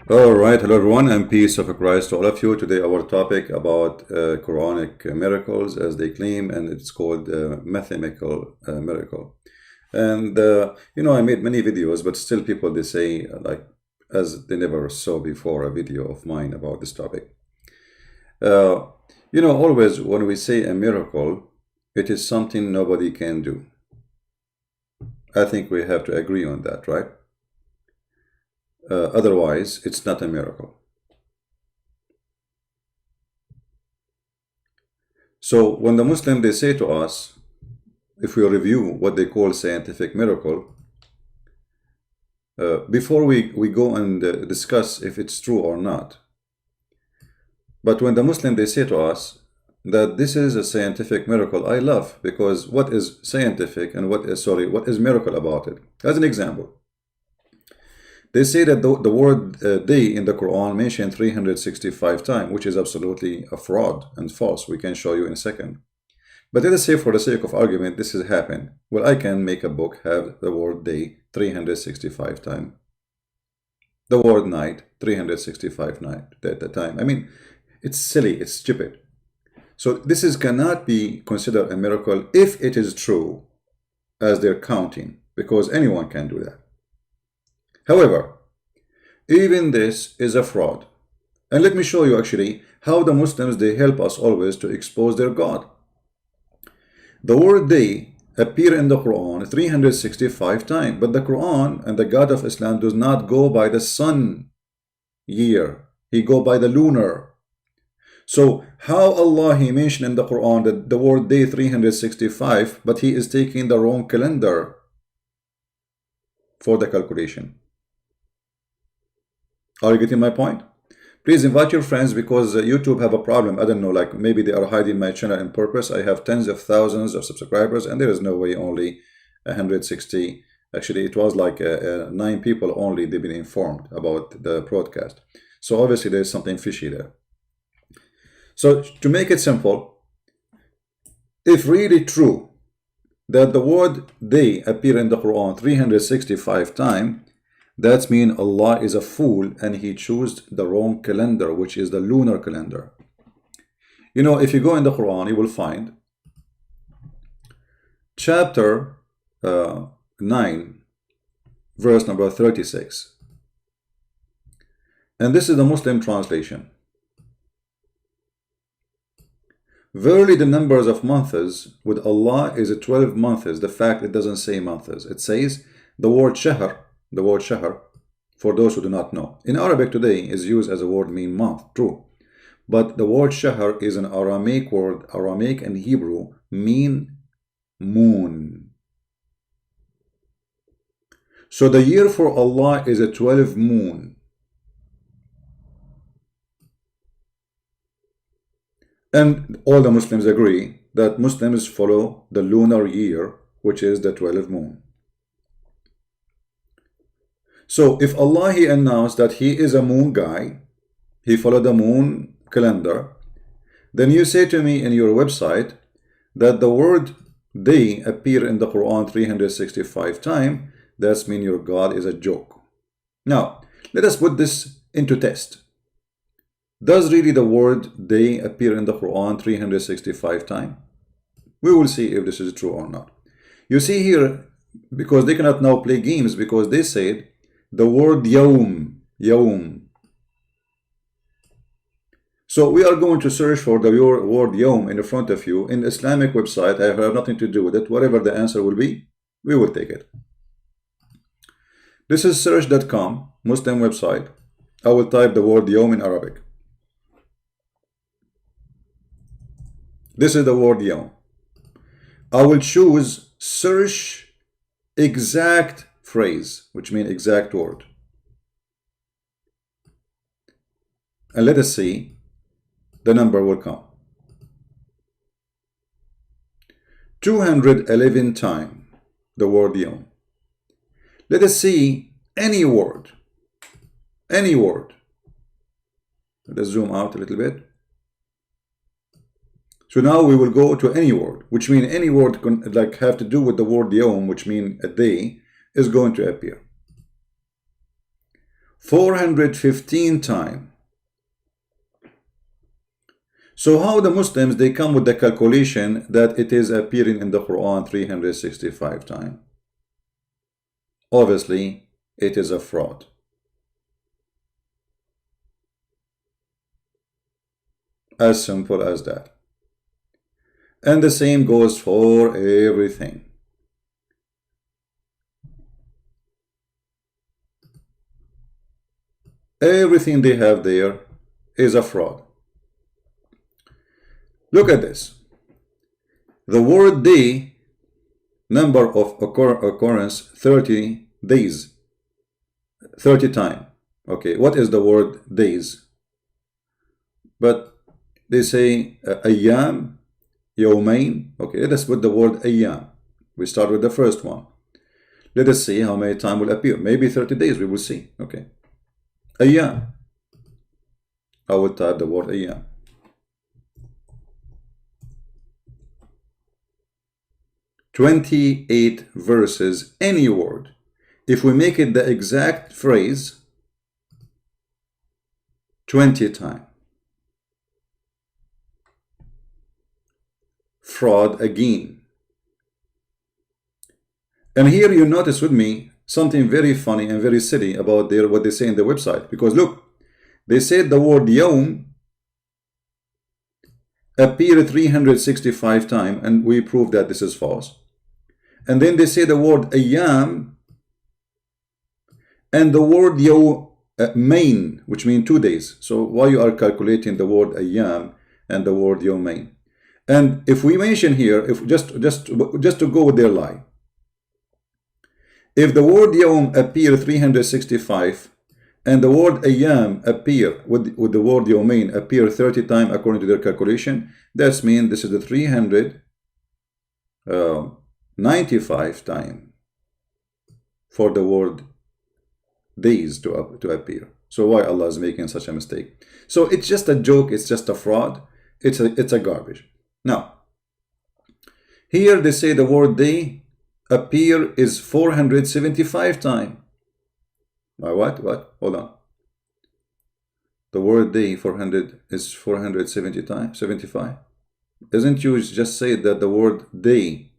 All right, hello everyone, and peace of Christ to all of you. Today, our topic about Quranic miracles, as they claim, and it's called mathematical miracle. And I made many videos, but still, people they say as they never saw before a video of mine about this topic. Uh, always when we say a miracle, it is something nobody can do. I think we have to agree on that, right? Otherwise, it's not a miracle. So when the Muslim they say to us, if we review what they call scientific miracle, before we go and discuss if it's true or not, but when the Muslim they say to us that this is a scientific miracle, I love, because what is scientific and what is miracle about it? As an example, they say that the word day in the Quran mentioned 365 times, which is absolutely a fraud and false. We can show you in a second. But let us say, for the sake of argument, this has happened. Well, I can make a book, have the word day 365 times. The word night 365 night at the time. I mean, it's silly, it's stupid. So this cannot be considered a miracle if it is true as they're counting, because anyone can do that. However, even this is a fraud. And let me show you actually how the Muslims, they help us always to expose their God. The word day appear in the Quran 365 times, but the Quran and the God of Islam does not go by the sun year. He go by the lunar. So how Allah he mentioned in the Quran that the word day 365, but he is taking the wrong calendar for the calculation. Are you getting my point? Please invite your friends, because YouTube have a problem. I don't know, like maybe they are hiding my channel on purpose. I have tens of thousands of subscribers, and there is no way only 160. Actually, it was like 9 people only. They've been informed about the broadcast. So obviously there's something fishy there. So to make it simple, if really true that the word day appear in the Quran 365 times, that means Allah is a fool and he chose the wrong calendar, which is the lunar calendar. If you go in the Quran, you will find chapter 9, verse number 36. And this is the Muslim translation. Verily the numbers of months with Allah is 12 months. The fact it doesn't say months. It says the word shahr. The word shahr, for those who do not know, in Arabic today is used as a word mean month, true. But the word shahr is an Aramaic word. Aramaic and Hebrew mean moon. So the year for Allah is a 12 moon. And all the Muslims agree that Muslims follow the lunar year, which is the 12 moon. So if Allah he announced that he is a moon guy, he followed the moon calendar, then you say to me in your website that the word day appear in the Quran 365 times, that means your God is a joke. Now, let us put this into test. Does really the word day appear in the Quran 365 times? We will see if this is true or not. You see here, because they cannot now play games, because they said the word yawm. So we are going to search for the word yawm in front of you in Islamic website. I have nothing to do with it. Whatever the answer will be, we will take it. This is search.com, Muslim website. I will type the word yawm in Arabic. This is the word yawm. I will choose search exact phrase, which means exact word. And let us see, the number will come. 211 times the word yawm. Let us see any word. Any word. Let us zoom out a little bit. So now we will go to any word, which means any word like have to do with the word yawm, which means a day, is going to appear. 415 times. So how the Muslims, they come with the calculation that it is appearing in the Quran 365 times? Obviously, it is a fraud. As simple as that. And the same goes for everything. Everything they have there is a fraud. Look at this. The word day, number of occurrence 30 days, 30 times. Okay, what is the word days? But they say ayyam, yawmain. Okay, let us put the word ayyam. We start with the first one. Let us see how many times will appear. Maybe 30 days, we will see. Okay, ayyam. I will type the word ayyam. 28 verses, any word. If we make it the exact phrase, 20 times. Fraud again. And here you notice with me something very funny and very silly about what they say in the website. Because look, they said the word yawm appeared 365 times, and we prove that this is false. And then they say the word ayyam and the word yawmain, which means 2 days. So why you are calculating the word ayyam and the word yawmain? And if we mention here, if just to go with their lie, if the word yawm appear 365 and the word ayyam appear with the word yawmain appear 30 times according to their calculation, that means this is the 395 times for the word days to appear. So why Allah is making such a mistake? So it's just a joke, it's just a fraud, it's a garbage. Now, here they say the word day appear is 475 times. What? Hold on. The word day 400 is 470 times, 75. Isn't you just say that the word day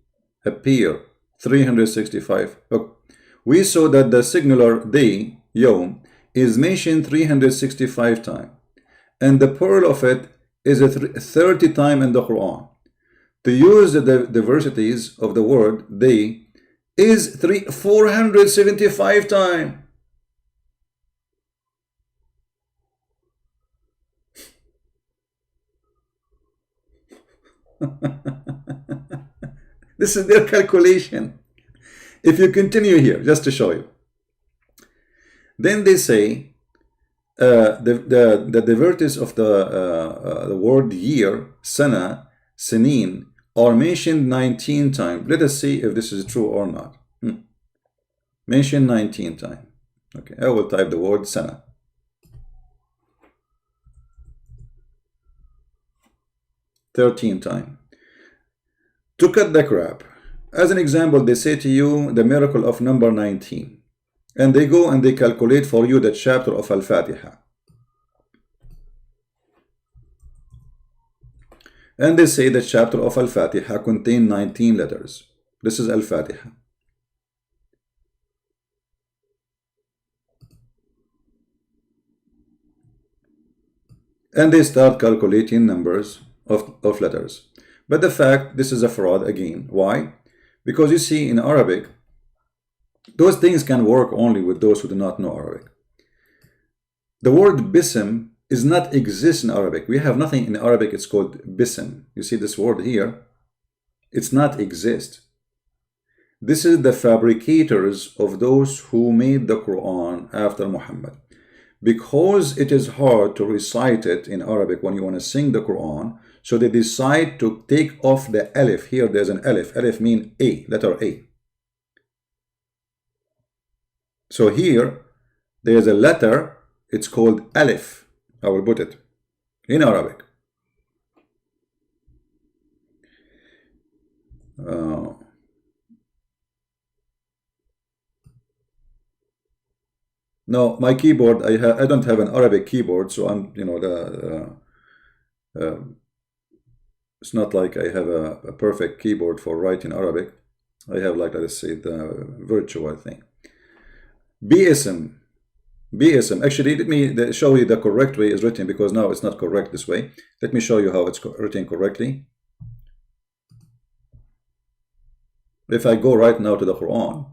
appear 365? Look, we saw that the singular day, yom, is mentioned 365 times. And the plural of it is 30 times in the Quran. To use the diversities of the word day is 475 times. This is their calculation. If you continue here, just to show you, then they say the diversities of the word year, sana, sinin, are mentioned 19 times. Let us see if this is true or not. Mentioned 19 times. Okay, I will type the word sana. 13 times. To cut the crap, as an example, they say to you the miracle of number 19. And they go and they calculate for you the chapter of Al-Fatiha. And they say the chapter of Al-Fatiha contains 19 letters. This is Al-Fatiha. And they start calculating numbers of letters. But the fact, this is a fraud again. Why? Because you see in Arabic, those things can work only with those who do not know Arabic. The word bism is not exist in Arabic. We have nothing in Arabic, it's called bism. You see this word here? It's not exist. This is the fabricators of those who made the Quran after Muhammad. Because it is hard to recite it in Arabic when you want to sing the Quran, so they decide to take off the alif. Here there's an alif. Alif means A, letter A. So here there's a letter, it's called alif. I will put it in Arabic. Now my keyboard, I don't have an Arabic keyboard, so I'm, you know, it's not like I have a perfect keyboard for writing Arabic. I have, like, let's say, the virtual thing. BSM. BSM. Actually, let me show you the correct way it's written, because now it's not correct this way. Let me show you how it's written correctly. If I go right now to the Quran,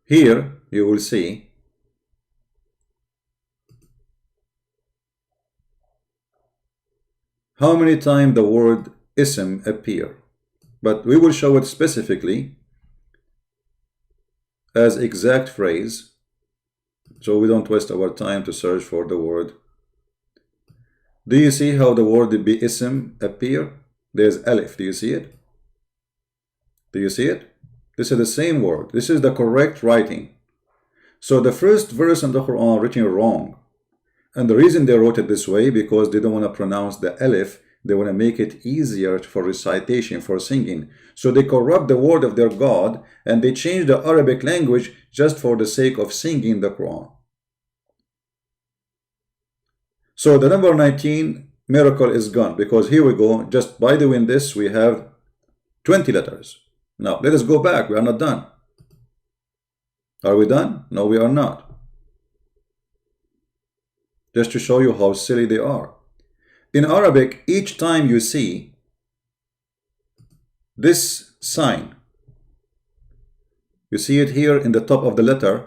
here you will see how many times the word ism appear, but we will show it specifically as exact phrase, so we don't waste our time to search for the word. Do you see how the word be ism appear? There's alif. Do you see it? Do you see it? This is the same word. This is the correct writing. So the first verse in the Quran written wrong. And the reason they wrote it this way, because they don't want to pronounce the alif. They want to make it easier for recitation, for singing. So they corrupt the word of their God, and they change the Arabic language just for the sake of singing the Quran. So the number 19 miracle is gone, because here we go, just by doing this we have 20 letters. Now let us go back. We are not done. Are we done? No, we are not. Just to show you how silly they are. In Arabic, each time you see this sign, you see it here in the top of the letter.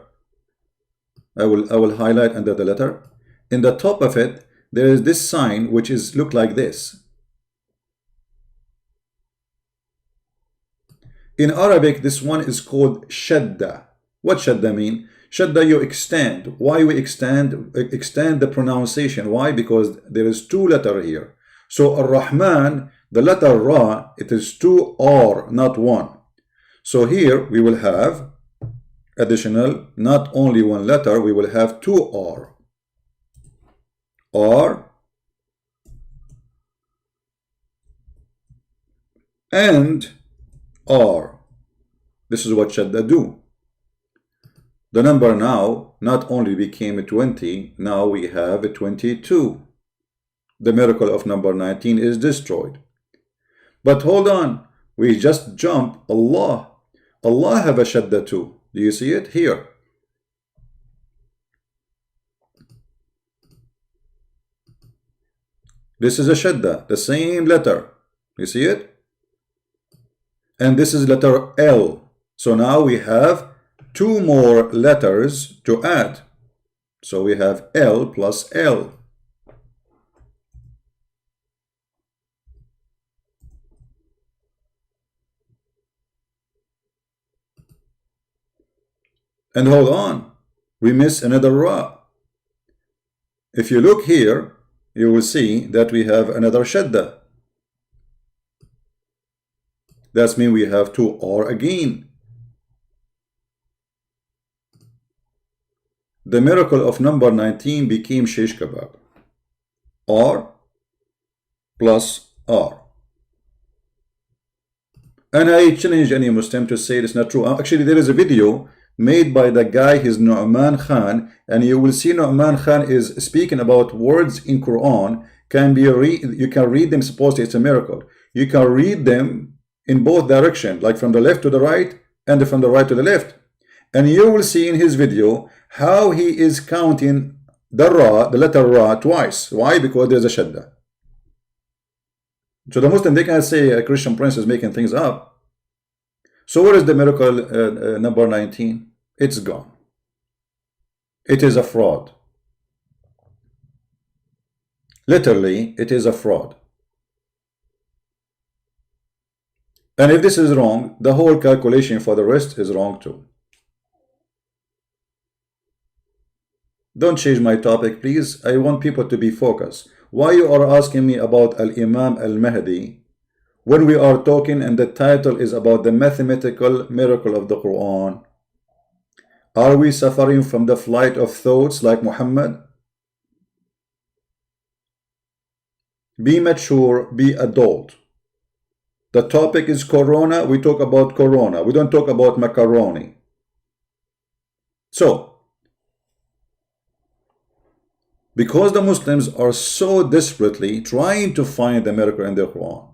I will highlight under the letter. In the top of it, there is this sign which is look like this. In Arabic, this one is called shadda. What shadda mean? Shadda, you extend. Why we extend the pronunciation? Why? Because there is two letters here. So Ar-Rahman, the letter Ra, it is two R, not one. So here we will have additional, not only one letter, we will have two R. R and R. This is what shadda do. The number now not only became 20, now we have 22. The miracle of number 19 is destroyed. But hold on, we just jump Allah. Allah have a shadda too. Do you see it here? This is a shadda, the same letter. You see it? And this is letter L. So now we have two more letters to add. So we have L plus L. And hold on, we miss another Ra. If you look here, you will see that we have another shadda. That means we have two R again. The miracle of number 19 became shish kebab. R plus R. And I challenge any Muslim to say it's not true. Actually, there is a video made by the guy, his Nu'man Khan, and you will see Nu'man Khan is speaking about words in Quran. You can read them, supposedly it's a miracle. You can read them in both directions, like from the left to the right and from the right to the left. And you will see in his video how he is counting the Ra, the letter Ra, twice. Why? Because there's a shadda. So the Muslim, they can say a Christian prince is making things up. So what is the miracle number 19? It's gone. It is a fraud. Literally, it is a fraud. And if this is wrong, the whole calculation for the rest is wrong too. Don't change my topic, please. I want people to be focused. Why you are asking me about Al-Imam Al-Mahdi when we are talking and the title is about the mathematical miracle of the Quran? Are we suffering from the flight of thoughts like Muhammad? Be mature, be adult. The topic is Corona. We talk about Corona. We don't talk about macaroni. So, because the Muslims are so desperately trying to find the miracle in the Quran,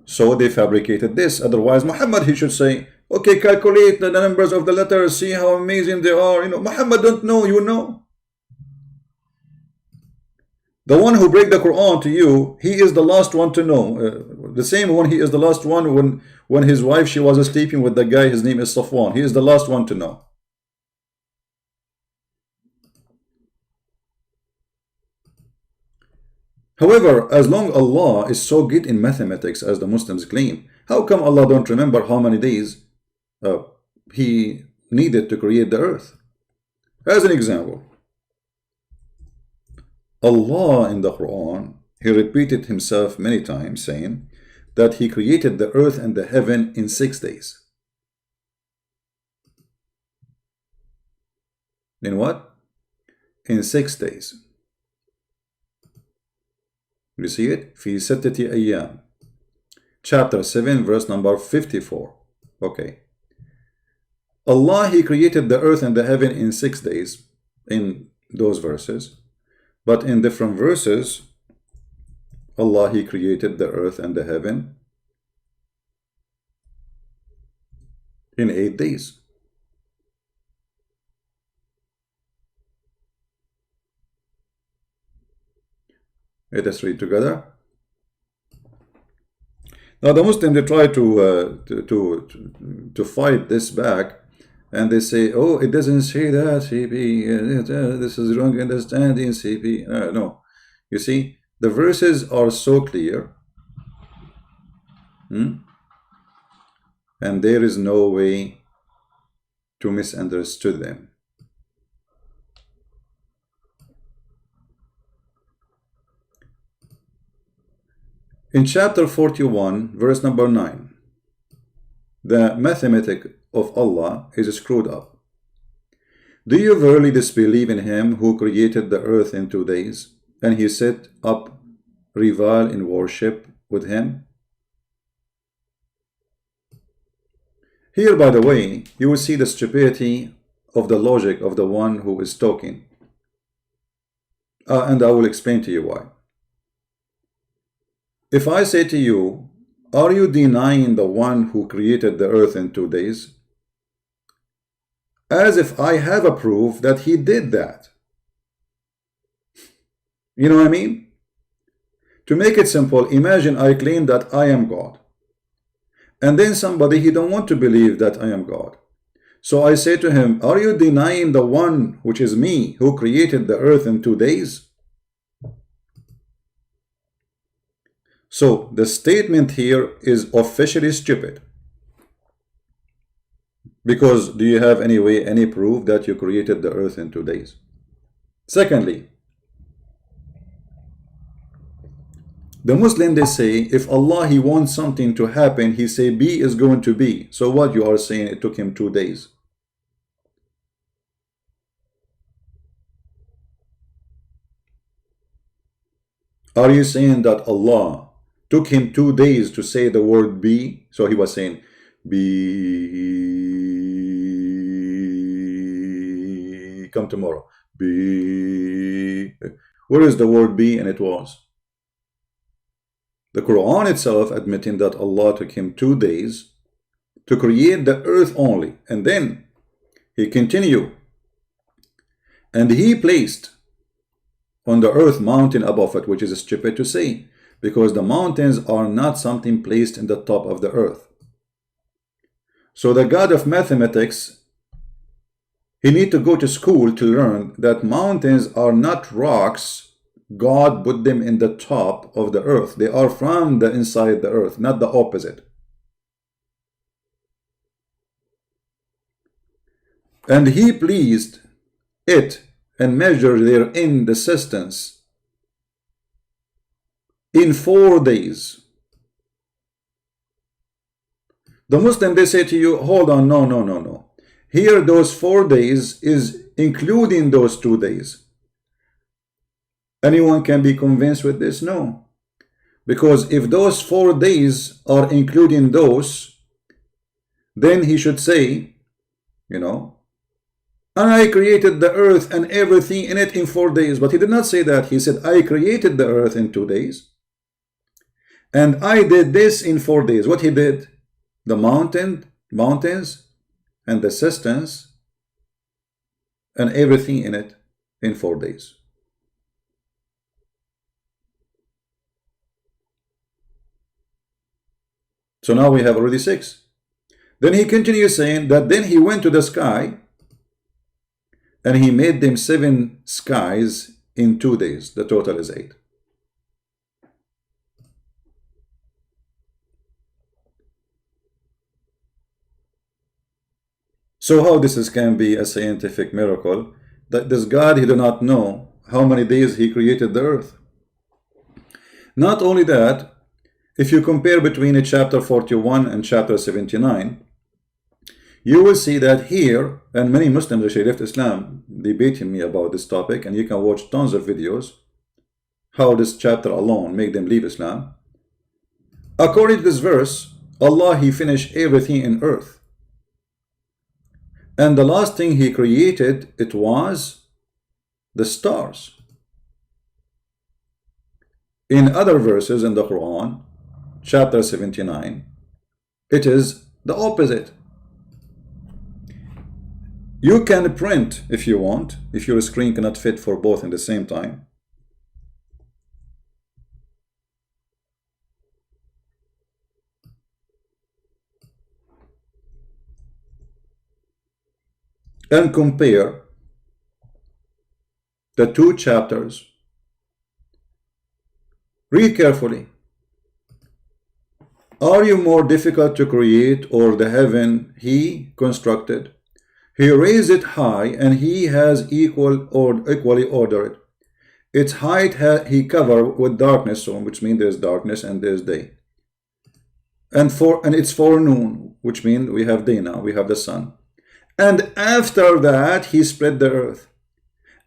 so they fabricated this. Otherwise, Muhammad, he should say, okay, calculate the numbers of the letters, see how amazing they are. You know, Muhammad don't know, you know. The one who break the Quran to you, he is the last one to know. The same one, he is the last one when his wife, she was sleeping with the guy, his name is Safwan. He is the last one to know. However, as long Allah is so good in mathematics as the Muslims claim, how come Allah don't remember how many days he needed to create the earth? As an example, Allah in the Quran, he repeated himself many times saying that he created the earth and the heaven in 6 days. In what? In 6 days. You see it? في ستة أيام. Chapter 7, verse number 54. Okay. Allah, he created the earth and the heaven in 6 days in those verses. But in different verses, Allah, he created the earth and the heaven in 8 days. Let us read together. Now the Muslims, they try to fight this back, and they say, oh, it doesn't say that, CP, this is wrong understanding, CP. No, you see, the verses are so clear, and there is no way to misunderstand them. In chapter 41, verse number 9, the mathematic of Allah is screwed up. Do you verily disbelieve in him who created the earth in 2 days, and he set up rival in worship with him? Here, by the way, you will see the stupidity of the logic of the one who is talking. And I will explain to you why. If I say to you, are you denying the one who created the earth in 2 days? As if I have a proof that he did that. You know what I mean? To make it simple, imagine I claim that I am God. And then somebody, he don't want to believe that I am God. So I say to him, are you denying the one, which is me, who created the earth in 2 days? So the statement here is officially stupid. Because do you have any way, any proof that you created the earth in 2 days? Secondly, the Muslim, they say, if Allah, he wants something to happen, he say B is going to be. So what you are saying, it took him 2 days. Are you saying that Allah took him 2 days to say the word be? So he was saying be, come tomorrow, be. Where is the word be? And it was. The Quran itself admitting that Allah took him 2 days to create the earth only. And then he continued. And he placed on the earth mountain above it, which is stupid to say, because the mountains are not something placed in the top of the earth. So the God of mathematics, he need to go to school to learn that mountains are not rocks. God put them in the top of the earth. They are from the inside the earth, not the opposite. And he pleased it and measured therein the distance in 4 days. The Muslim, they say to you, hold on, no. Here those 4 days is including those 2 days. Anyone can be convinced with this? No. Because if those 4 days are including those, then he should say, you know, I created the earth and everything in it in 4 days. But he did not say that. He said, I created the earth in 2 days. And I did this in 4 days. What he did? The mountains and the systems and everything in it in 4 days. So now we have already 6. Then he continues saying that then he went to the sky and he made them 7 skies in 2 days. The total is 8. So how this can be a scientific miracle? That this God, he did not know how many days he created the earth. Not only that, if you compare between chapter 41 and chapter 79, you will see that here, and many Muslims actually left Islam debating me about this topic, and you can watch tons of videos how this chapter alone made them leave Islam. According to this verse, Allah, he finished everything in earth. And the last thing he created, it was the stars. In other verses in the Quran, chapter 79, it is the opposite. You can print if you want, if your screen cannot fit for both in the same time. And compare the 2 chapters. Read carefully. Are you more difficult to create, or the heaven he constructed? He raised it high, and he has equally ordered. Its height he covered with darkness, so which means there's darkness and there's day. And it's forenoon, which means we have day now, we have the sun. And after that he spread the earth.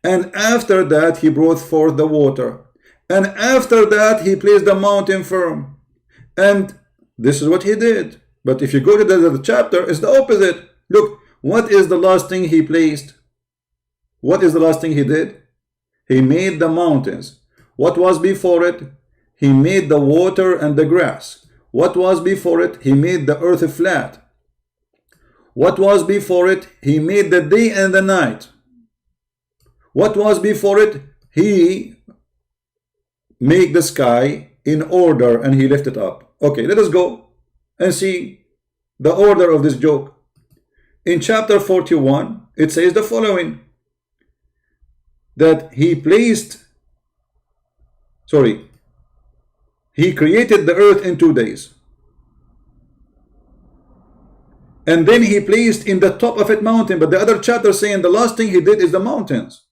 And after that he brought forth the water. And after that he placed the mountain firm. And this is what he did. But if you go to the chapter, it's the opposite. Look, what is the last thing he placed? What is the last thing he did? He made the mountains. What was before it? He made the water and the grass. What was before it? He made the earth flat. What was before it? He made the day and the night. What was before it? He made the sky in order and he lifted up. Okay, let us go and see the order of this joke. In chapter 41, it says the following, that he created the earth in 2 days. And then he placed in the top of it mountain. But the other chapter saying the last thing he did is the mountains.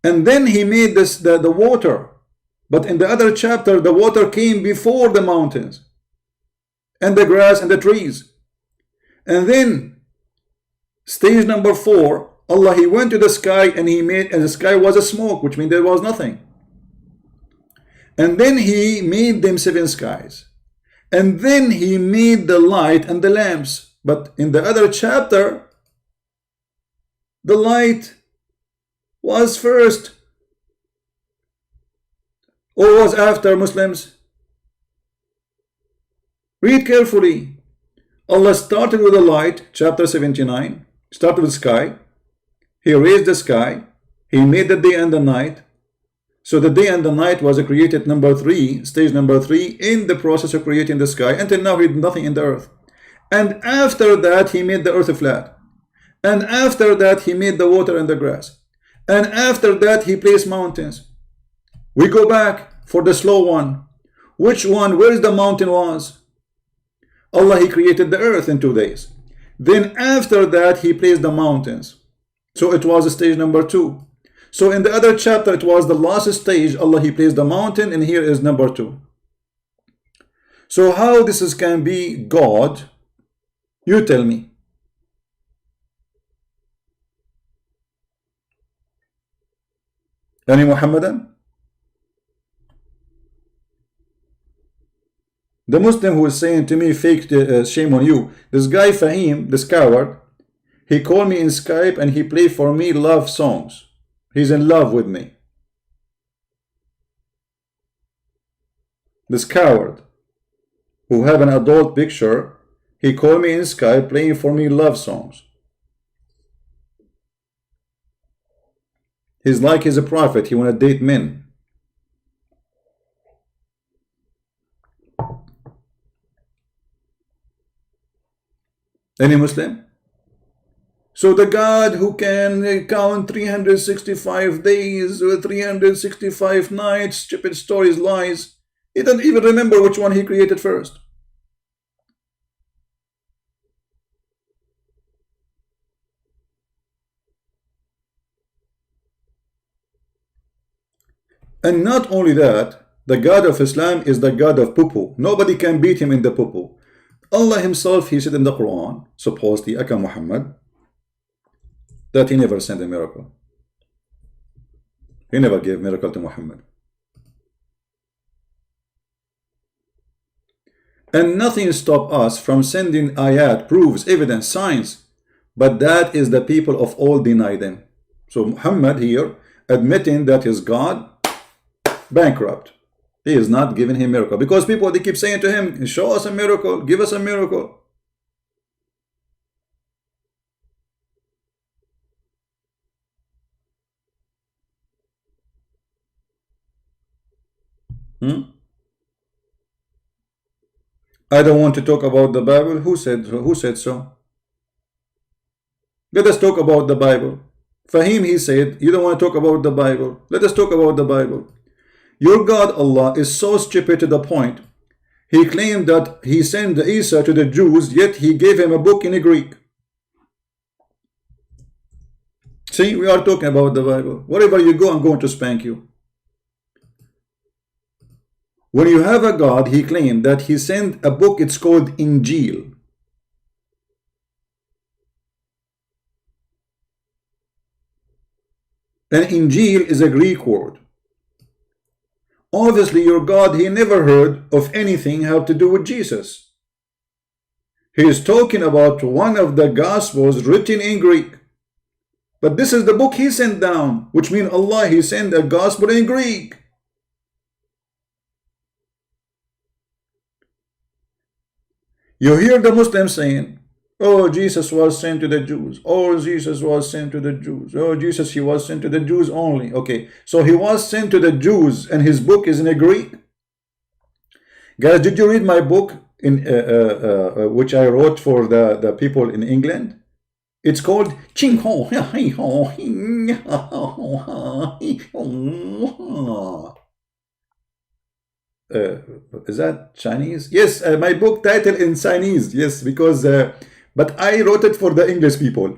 And then he made the water. But in the other chapter, the water came before the mountains. And the grass and the trees. And then, stage number 4, Allah, he went to the sky and the sky was a smoke, which means there was nothing. And then he made them 7 skies. And then he made the light and the lamps. But in the other chapter, the light was first. Or was after, Muslims? Read carefully. Allah started with the light, chapter 79. Started with sky. He raised the sky. He made the day and the night. So the day and the night was created number 3, stage number 3, in the process of creating the sky. Until now he did nothing in the earth. And after that he made the earth flat. And after that he made the water and the grass. And after that he placed mountains. We go back for the slow one. Which one? Where is the mountain was? Allah, he created the earth in 2 days. Then after that he placed the mountains. So it was stage number 2. So in the other chapter, it was the last stage. Allah, he placed the mountain, and here is number 2. So how this can be God? You tell me. Any Muhammadan? The Muslim who is saying to me, fake shame on you. This guy Fahim, this coward, he called me in Skype and he played for me love songs. He's in love with me. This coward who have an adult picture, he called me in Skype playing for me love songs. He's like he's a prophet. He want to date men. Any Muslim? So the God who can count 365 days or 365 nights, stupid stories, lies, he doesn't even remember which one he created first. And not only that, the God of Islam is the God of poo-poo. Nobody can beat him in the poo-poo. Allah himself, he said in the Quran, supposedly, Aka Muhammad, that he never sent a miracle. He never gave miracle to Muhammad. And nothing stopped us from sending ayat, proofs, evidence, signs. But that is the people of all deny them. So Muhammad here, admitting that his God, bankrupt. He is not giving him miracle. Because people, they keep saying to him, show us a miracle, give us a miracle. I don't want to talk about the Bible. Who said so? Let us talk about the Bible. Fahim, he said, you don't want to talk about the Bible. Let us talk about the Bible. Your God, Allah, is so stupid to the point. He claimed that he sent Isa to the Jews, yet he gave him a book in Greek. See, we are talking about the Bible. Wherever you go, I'm going to spank you. When you have a God, he claimed that he sent a book, it's called Injil. And Injil is a Greek word. Obviously, your God, he never heard of anything have to do with Jesus. He is talking about one of the Gospels written in Greek. But this is the book he sent down, which means Allah, he sent a Gospel in Greek. You hear the Muslims saying, oh, Jesus was sent to the Jews. Oh, Jesus was sent to the Jews. Oh, Jesus, he was sent to the Jews only. Okay, so he was sent to the Jews and his book is in a Greek. Guys, did you read my book in which I wrote for the people in England? It's called Ching Ho. Is that Chinese? Yes, my book title in Chinese. Yes, because but I wrote it for the English people.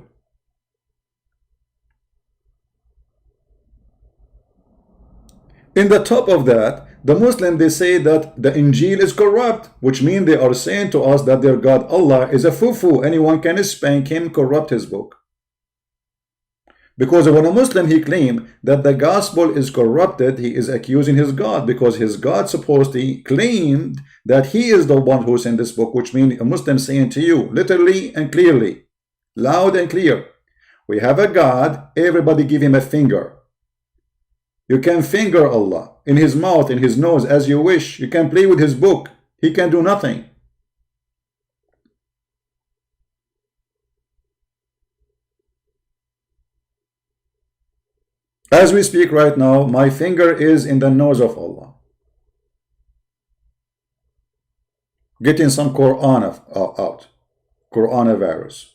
In the top of that, the Muslim, they say that the Injil is corrupt, which means they are saying to us that their God Allah is a fufu. Anyone can spank him, corrupt his book. Because when a Muslim, he claimed that the gospel is corrupted, he is accusing his God, because his God supposedly claimed that he is the one who sent this book, which means a Muslim saying to you, literally and clearly, loud and clear, we have a God, everybody give him a finger. You can finger Allah in his mouth, in his nose, as you wish. You can play with his book. He can do nothing. As we speak right now, my finger is in the nose of Allah, getting some Quran out, coronavirus.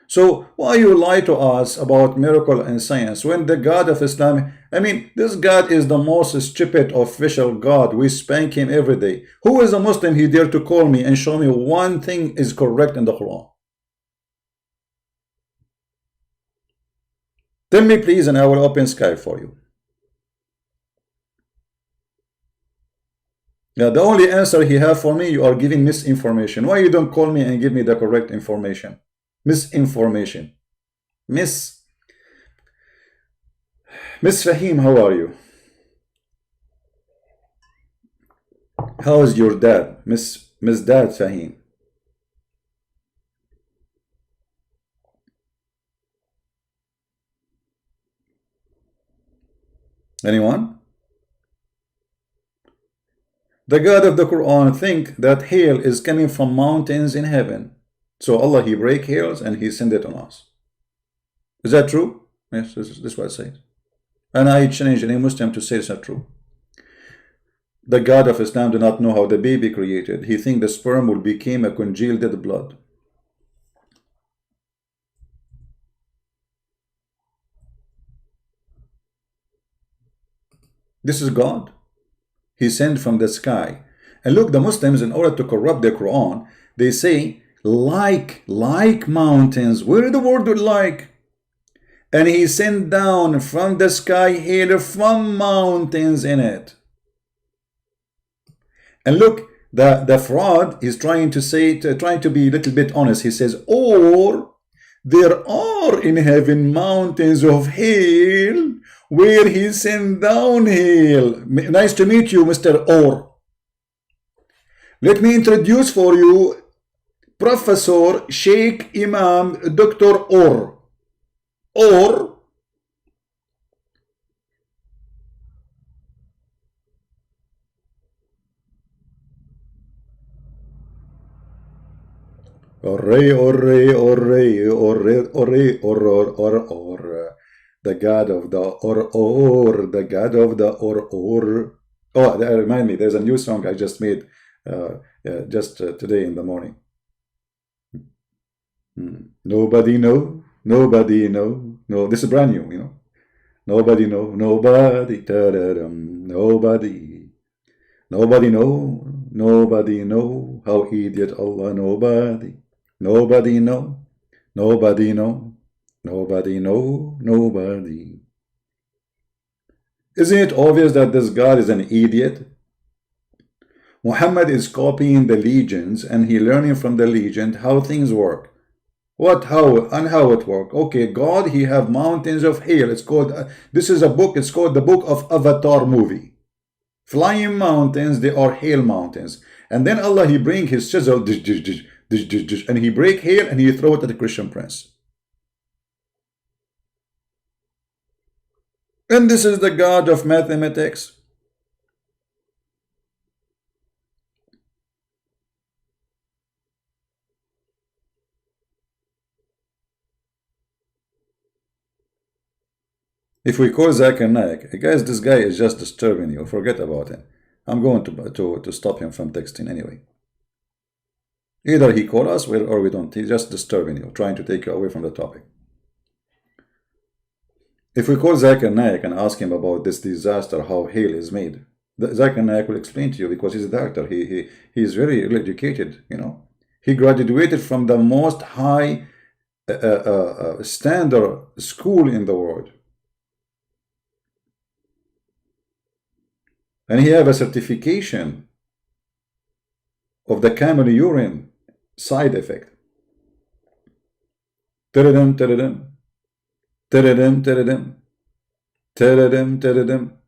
So why you lie to us about miracle and science when the God of Islam, I mean, this God is the most stupid official God. We spank him every day. Who is a Muslim he dare to call me and show me one thing is correct in the Quran? Tell me please, and I will open Skype for you. Now the only answer he have for me, you are giving misinformation. Why you don't call me and give me the correct information? Misinformation. Miss Fahim, how are you? How is your dad, Miss Dad Fahim? Anyone? The God of the Quran think that hail is coming from mountains in heaven. So Allah, He break hails and He send it on us. Is that true? Yes, this is what it says. And I challenge any Muslim to say it's not true. The God of Islam do not know how the baby created. He think the sperm will become a congealed dead blood. This is God. He sent from the sky. And look, the Muslims, in order to corrupt the Quran, they say like mountains. Where is the word like? And He sent down from the sky hail from mountains in it. And look, the fraud is trying to say, trying to be a little bit honest. He says, or there are in heaven mountains of hail where He sent down hail. Nice to meet you, Mr. Or. Let me introduce for you Professor Sheikh Imam Dr. Or. Or the God of the the God of the Oh, that remind me, there's a new song I just made today in the morning. Nobody know, nobody know, no, this is brand new, you know. Nobody know, nobody, nobody know how He did Allah, nobody know, nobody. Isn't it obvious that this God is an idiot? Muhammad is copying the legions and he learning from the legend how things work. How it work. Okay, God, He have mountains of hail. It's called, this is a book, it's called the Book of Avatar movie. Flying mountains, they are hail mountains. And then Allah, He bring His chisel, and He break hail and He throw it at the Christian prince. And this is the God of mathematics. If we call Zakir Naik, guys, this guy is just disturbing you. Forget about him. I'm going to stop him from texting anyway. Either he call us or we don't. He's just disturbing you, trying to take you away from the topic. If we call Zakir Naik and ask him about this disaster, how hail is made, Zakir Naik will explain to you because he's a doctor. He's very well educated, you know. He graduated from the most high standard school in the world. And he have a certification of the camel urine side effect. Teredem, teredem. Teredem, teredem. Teredem, teredem.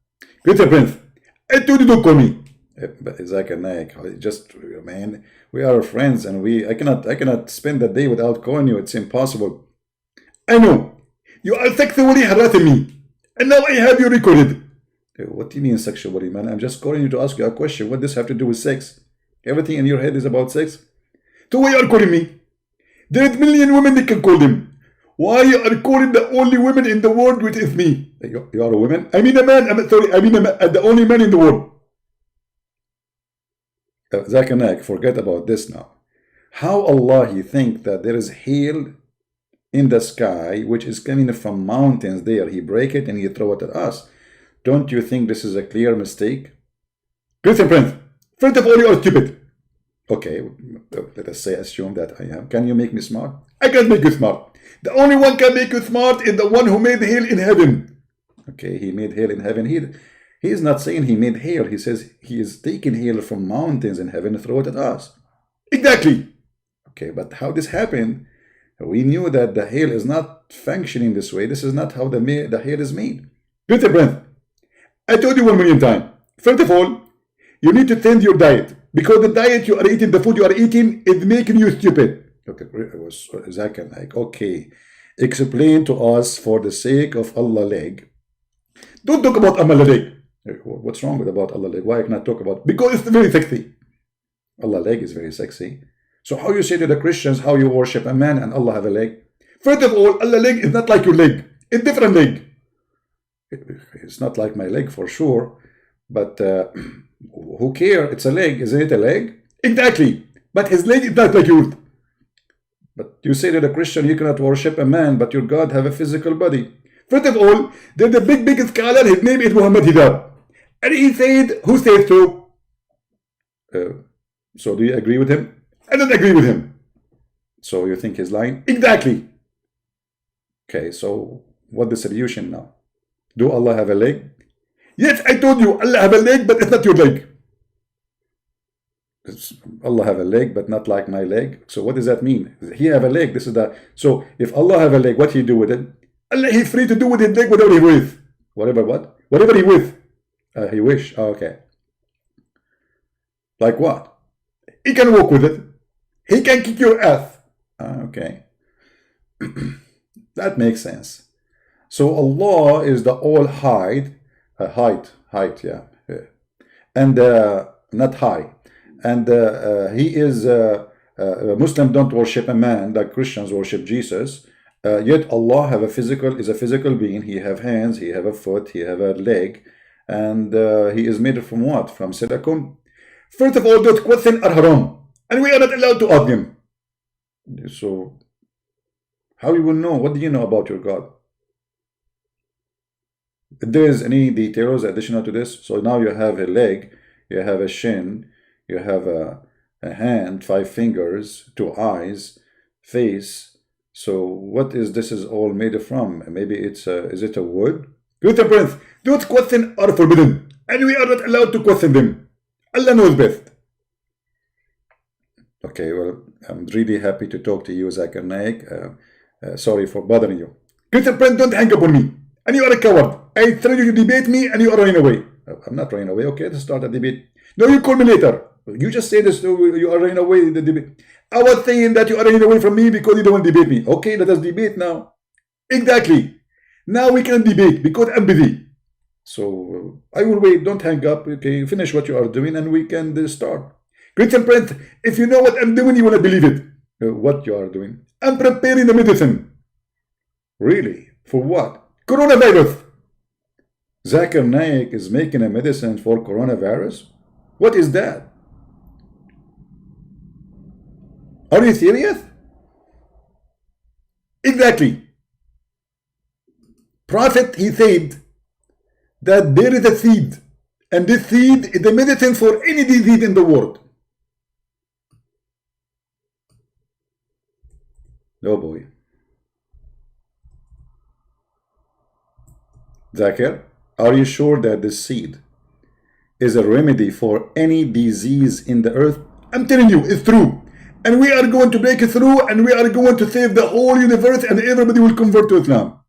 Peter Prince, I told you don't call me. But Zakir Naik, just, man, we are friends and I cannot spend the day without calling you. It's impossible. I know. You are sexually harassing me. And now I have you recorded. What do you mean sexually, man? I'm just calling you to ask you a question. What does this have to do with sex? Everything in your head is about sex? So why you are calling me? There's million women that can call them. Why you are calling the only women in the world which is me? You are a woman? I mean a man. I mean the only man in the world. Zakir Naik, forget about this now. How Allah, He think that there is hail in the sky which is coming from mountains there. He break it and He throw it at us. Don't you think this is a clear mistake? Christian Prince, first of all, you are stupid. Okay, let us say, assume that I am. Can you make me smart? I can't make you smart. The only one can make you smart is the one who made hail in heaven. Okay, He made hail in heaven. He is not saying He made hail. He says He is taking hail from mountains in heaven and throw it at us. Exactly. Okay, but how this happened? We knew that the hail is not functioning this way. This is not how the hail is made. Christian Prince, I told you 1 million times. First of all, You need to change your diet because the diet you are eating, the food you are eating, is making you stupid. Okay, it was Zakir Naik. Okay, explain to us for the sake of Allah leg. Don't talk about Allah leg. What's wrong with about Allah leg? Why I cannot talk about? Because it's very sexy. Allah leg is very sexy. So how you say to the Christians how you worship a man and Allah have a leg? First of all, Allah leg is not like your leg. It's different leg. It's not like my leg for sure. But who cares? It's a leg. Isn't it a leg? Exactly. But his leg is not like yours. But you say to the Christian you cannot worship a man, but your God have a physical body. First of all, there's a big scholar. His name is Muhammad Hidab. And he said, who says so? So do you agree with him? I don't agree with him. So you think he's lying? Exactly. Okay, so what's the solution now? Do Allah have a leg? Yes, I told you, Allah have a leg, but it's not your leg. Allah have a leg, but not like my leg. So what does that mean? He have a leg. This is the. So if Allah have a leg, what he do with it? Allah, he's free to do with his leg whatever he with. Whatever what? Whatever he with. He wish. Oh, okay. Like what? He can walk with it. He can kick your ass. Okay. That makes sense. So Allah is the all height, yeah, and not high, and He is. Muslims don't worship a man like Christians worship Jesus. Yet Allah have is a physical being. He have hands, he have a foot, he have a leg, and he is made from what? From silicone. First of all, those questions are haram, and we are not allowed to ask them. So, how you will know? What do you know about your God? If there is any details additional to this, so now you have a leg, you have a shin, you have a hand, 5 fingers, 2 eyes, face. So what is this is all made from? Maybe it's is it a wood? Good Prince, those questions are forbidden, and we are not allowed to question them. Allah knows best. Okay, well, I'm really happy to talk to you, Zakir Naik. Sorry for bothering you. Good Prince, don't hang up on me. And you are a coward. I tell you to debate me, and you are running away. I'm not running away. Okay, let's start a debate. No, you call me later. You just say this. You are running away in the debate. I was saying that you are running away from me because you don't want to debate me. Okay, let us debate now. Exactly. Now we can debate because I'm busy. So I will wait. Don't hang up. Okay, finish what you are doing, and we can start. Christian Prince, if you know what I'm doing, you want to believe it. What you are doing? I'm preparing the medicine. Really? For what? Coronavirus. Zakir Naik is making a medicine for coronavirus? What is that? Are you serious? Exactly. Prophet, he said that there is a seed, and this seed is the medicine for any disease in the world. Oh boy. Zakir, are you sure that this seed is a remedy for any disease in the earth? I'm telling you, it's true. And we are going to break it through, and we are going to save the whole universe, and everybody will convert to Islam.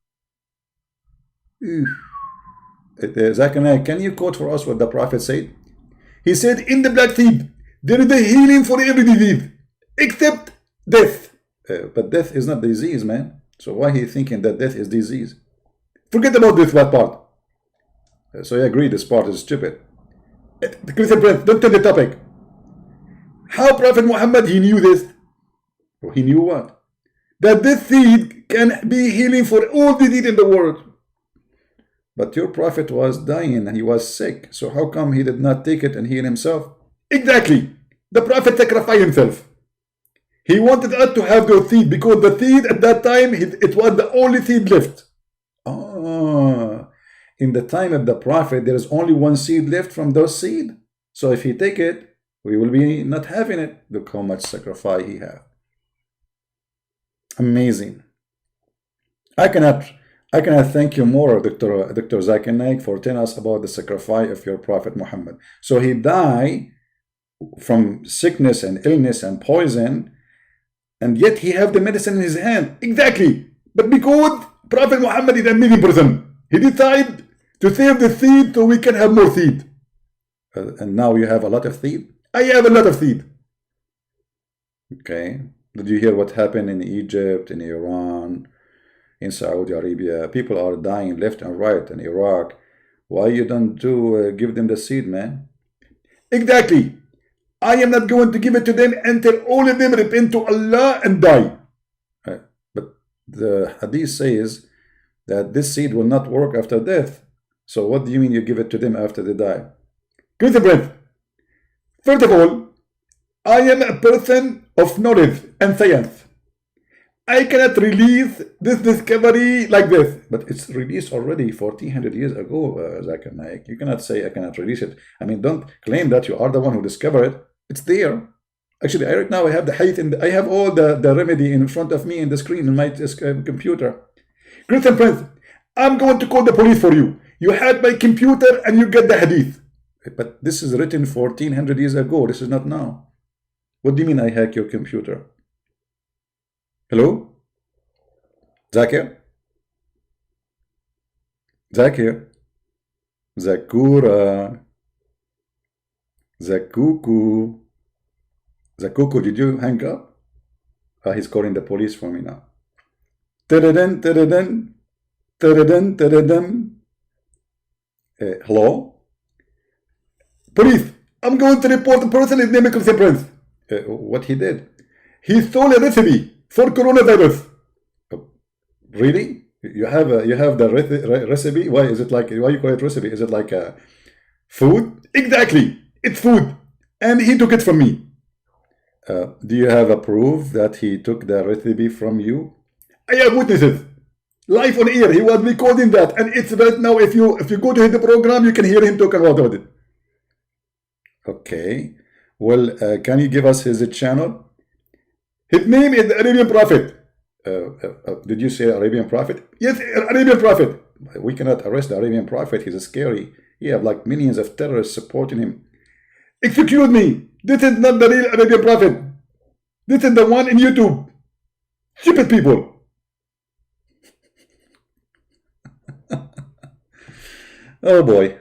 Zakir Naik, can you quote for us what the Prophet said? He said, in the black seed, there is a healing for every disease, except death. But death is not disease, man. So why he thinking that death is disease? Forget about this part. So I agree, this part is stupid. Christian Prince, don't tell the topic. How Prophet Muhammad, he knew this? He knew what? That this seed can be healing for all disease in the world. But your Prophet was dying and he was sick. So how come he did not take it and heal himself? Exactly. The Prophet sacrificed himself. He wanted us to have those seed because the seed at that time, it was the only seed left. In the time of the Prophet, there is only one seed left from those seed. So if he take it, we will be not having it. Look how much sacrifice he had. Amazing. I cannot thank you more, Dr. Zakir Naik, for telling us about the sacrifice of your Prophet Muhammad. So he died from sickness and illness and poison, and yet he have the medicine in his hand. Exactly. But because Prophet Muhammad is an amazing person, he decided to save the seed so we can have more seed. And now you have a lot of seed? I have a lot of seed. Okay. Did you hear what happened in Egypt, in Iran, in Saudi Arabia? People are dying left and right in Iraq. Why you don't give them the seed, man? Exactly. I am not going to give it to them until all of them repent to Allah and die. But the hadith says that this seed will not work after death. So what do you mean you give it to them after they die? Good breath. First of all, I am a person of knowledge and science. I cannot release this discovery like this. But it's released already 1400 years ago, Zakir Naik. You cannot say I cannot release it. I mean, don't claim that you are the one who discovered it. It's there. Actually, right now I have the height and I have all the remedy in front of me in the screen in my computer. Christian Prince, I'm going to call the police for you. You had my computer and you get the hadith. But this is written 1400 years ago. This is not now. What do you mean I hack your computer? Hello? Zakir? Zakir? Zakura? Zakuku? Zakuku, did you hang up? He's calling the police for me now. Tadadun, tadadun, tadadun, tadadun. Hello? Police, I'm going to report the person. His name is Christian Prince. What he did? He stole a recipe for coronavirus. Really? You have the recipe? Why is it like? Why you call it recipe? Is it like food? Exactly, it's food, and he took it from me. Do you have a proof that he took the recipe from you? I have witnesses. Live on air. He was recording that, and it's right now. If you go to the program, you can hear him talking about it. Okay. Well, can you give us his channel? His name is the Arabian Prophet. Did you say Arabian Prophet? Yes, Arabian Prophet. We cannot arrest the Arabian Prophet. He's scary. He have like millions of terrorists supporting him. Excuse me. This is not the real Arabian Prophet. This is the one in YouTube. Stupid people. Oh boy.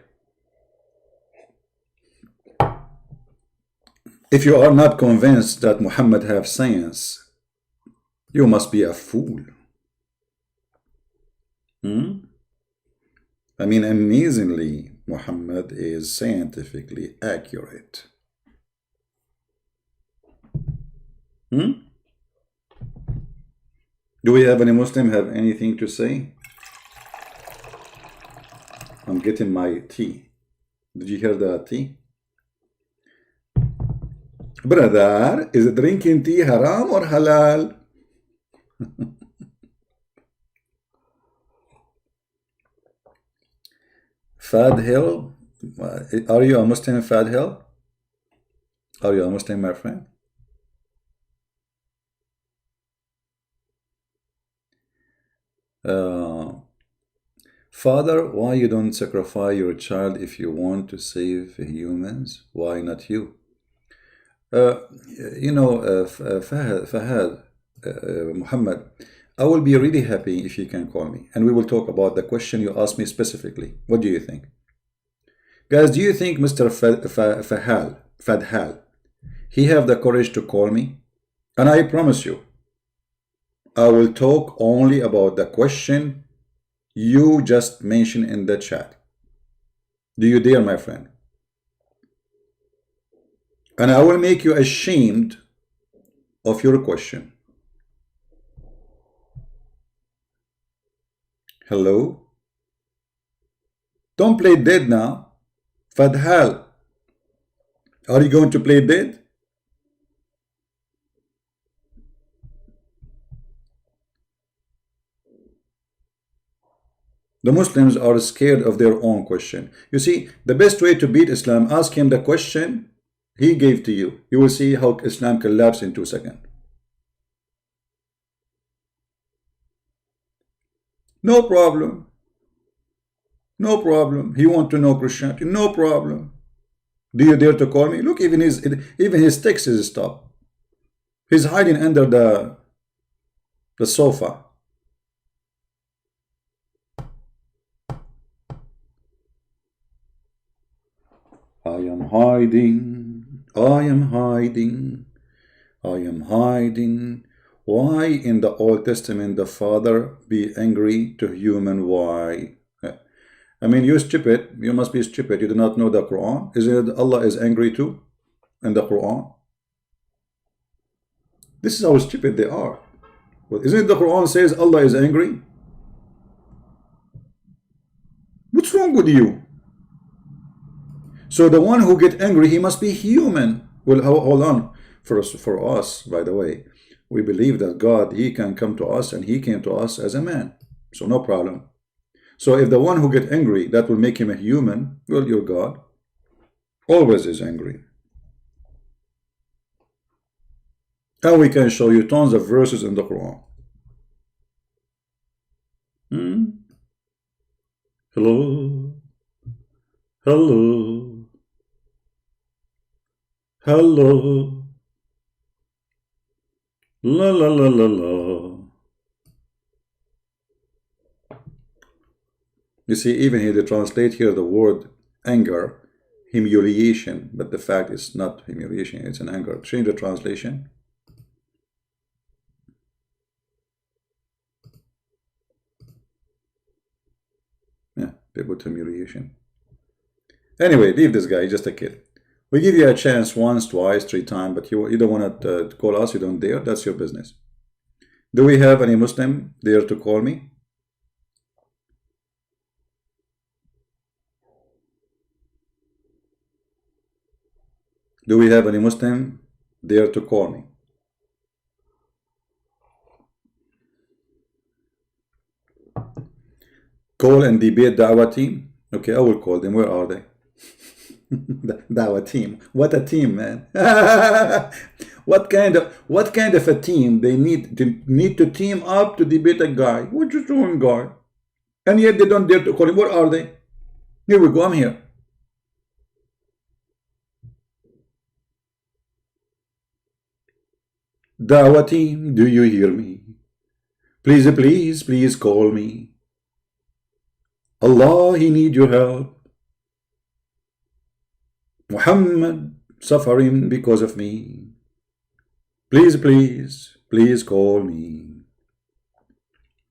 If you are not convinced that Muhammad have science, you must be a fool. I mean, amazingly, Muhammad is scientifically accurate. Do we have any Muslim have anything to say? I'm getting my tea. Did you hear the tea? Brother, is drinking tea haram or halal? Fad Hill, are you a Muslim, Fad Hill? Are you a Muslim, my friend? Father, why you don't sacrifice your child if you want to save humans? Why not you? Fahad, Muhammad, I will be really happy if you can call me and we will talk about the question you asked me specifically. What do you think? Guys, do you think Mr. Fadhal, he have the courage to call me? And I promise you, I will talk only about the question you just mentioned in the chat. Do you dare, my friend? And I will make you ashamed of your question. Hello? Don't play dead now. Fadhal, are you going to play dead? The Muslims are scared of their own question. You see, the best way to beat Islam, ask him the question he gave to you. You will see how Islam collapses in 2 seconds. No problem. No problem. He wants to know Christianity. No problem. Do you dare to call me? Look, even his text is stopped. He's hiding under the sofa. I am hiding, I am hiding, I am hiding. Why in the Old Testament the Father be angry to human? Why? I mean, you stupid, you must be stupid. You do not know the Quran. Isn't it Allah is angry too in the Quran? This is how stupid they are. Well, isn't it the Quran says Allah is angry? What's wrong with you? So the one who get angry, he must be human. Well, hold on. For us, by the way, we believe that God, he can come to us, and he came to us as a man. So no problem. So if the one who get angry, that will make him a human, well, your God always is angry. And we can show you tons of verses in the Quran. Hello. Hello. Hello. La la la la la. You see, even here they translate here the word anger, humiliation, but the fact is not humiliation, it's an anger. Change the translation. Yeah, they put humiliation. Anyway, leave this guy, just a kid. We give you a chance once, twice, 3 times, but you don't want to call us, you don't dare, that's your business. Do we have any Muslim there to call me? Do we have any Muslim there to call me? Call and debate Dawah team? Okay, I will call them. Where are they? Dawah team. What a team, man. What kind of a team they need to team up to debate a guy? What you doing, guy? And yet they don't dare to call him. Where are they? Here we go, I'm here. Dawah team, do you hear me? Please, please, please call me. Allah, he need your help. Muhammad suffering because of me. Please, please, please call me.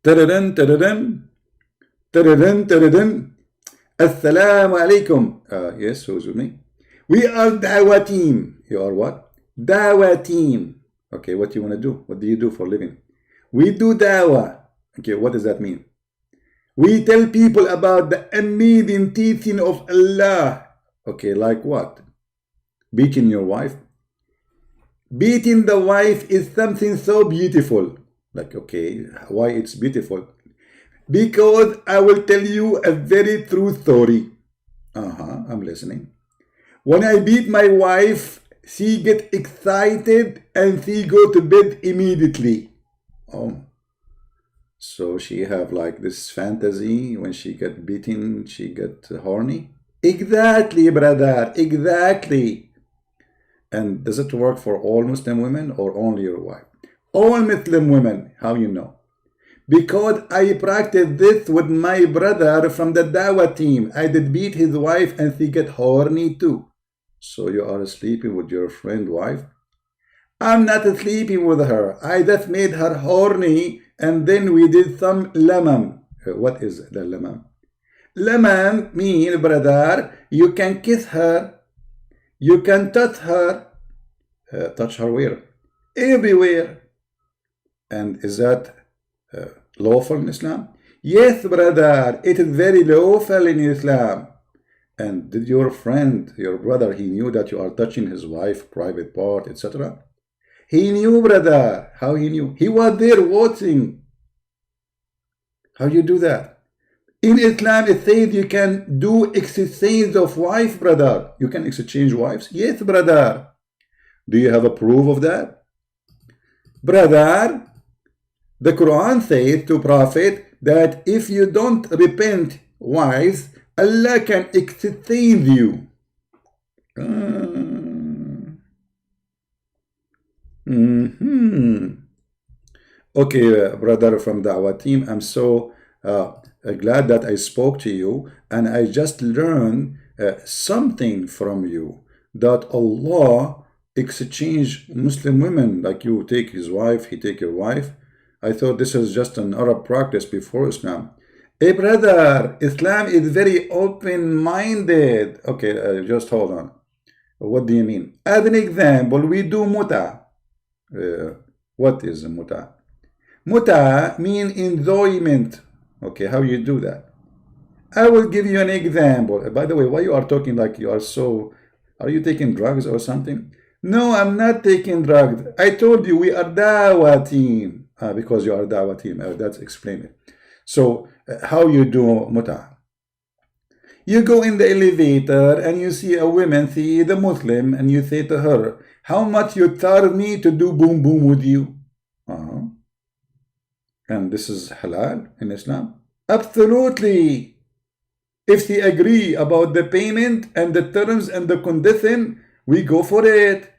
Tadadun, tadadun. Tadadun, tadadun. Assalamu alaikum. Yes, who's with me? We are Dawah team. You are what? Dawah team. Okay, what do you want to do? What do you do for a living? We do Dawah. Okay, what does that mean? We tell people about the amazing teaching of Allah. Okay, like what? Beating your wife? Beating the wife is something so beautiful. Like, okay, why it's beautiful? Because I will tell you a very true story. I'm listening. When I beat my wife, she get excited and she go to bed immediately. Oh. So she have like this fantasy when she get beaten, she get horny? Exactly, brother, exactly. And does it work for all Muslim women or only your wife? All Muslim women, how you know? Because I practiced this with my brother from the Dawah team. I did beat his wife and she get horny too. So you are sleeping with your friend wife? I'm not sleeping with her. I just made her horny and then we did some lamam. What is the lamam? Lamam mean, brother, you can kiss her, you can touch her. Touch her where? Everywhere. And is that lawful in Islam? Yes, brother, it is very lawful in Islam. And did your friend, your brother, he knew that you are touching his wife, private part, etc.? He knew, brother. How he knew? He was there watching. How you do that? In Islam, it says you can do exchange of wife, brother. You can exchange wives? Yes, brother. Do you have a proof of that? Brother, the Quran says to Prophet that if you don't repent wives, Allah can exchange you. Okay, brother from Dawah team, I'm so glad that I spoke to you, and I just learned something from you that Allah exchange Muslim women, like you take his wife, he take your wife. I thought this is just an Arab practice before Islam. Hey brother, Islam is very open-minded. Okay, just hold on. What do you mean? As an example, we do muta. What is muta? Muta mean enjoyment. Okay, how you do that? I will give you an example. By the way, why you are talking like you are so... Are you taking drugs or something? No, I'm not taking drugs. I told you we are dawah team. Because you are dawah team. That's explain it. So, how you do muta? You go in the elevator and you see a woman, see the Muslim, and you say to her, how much you charge me to do boom boom with you? And this is halal in Islam? Absolutely. If they agree about the payment and the terms and the condition, we go for it.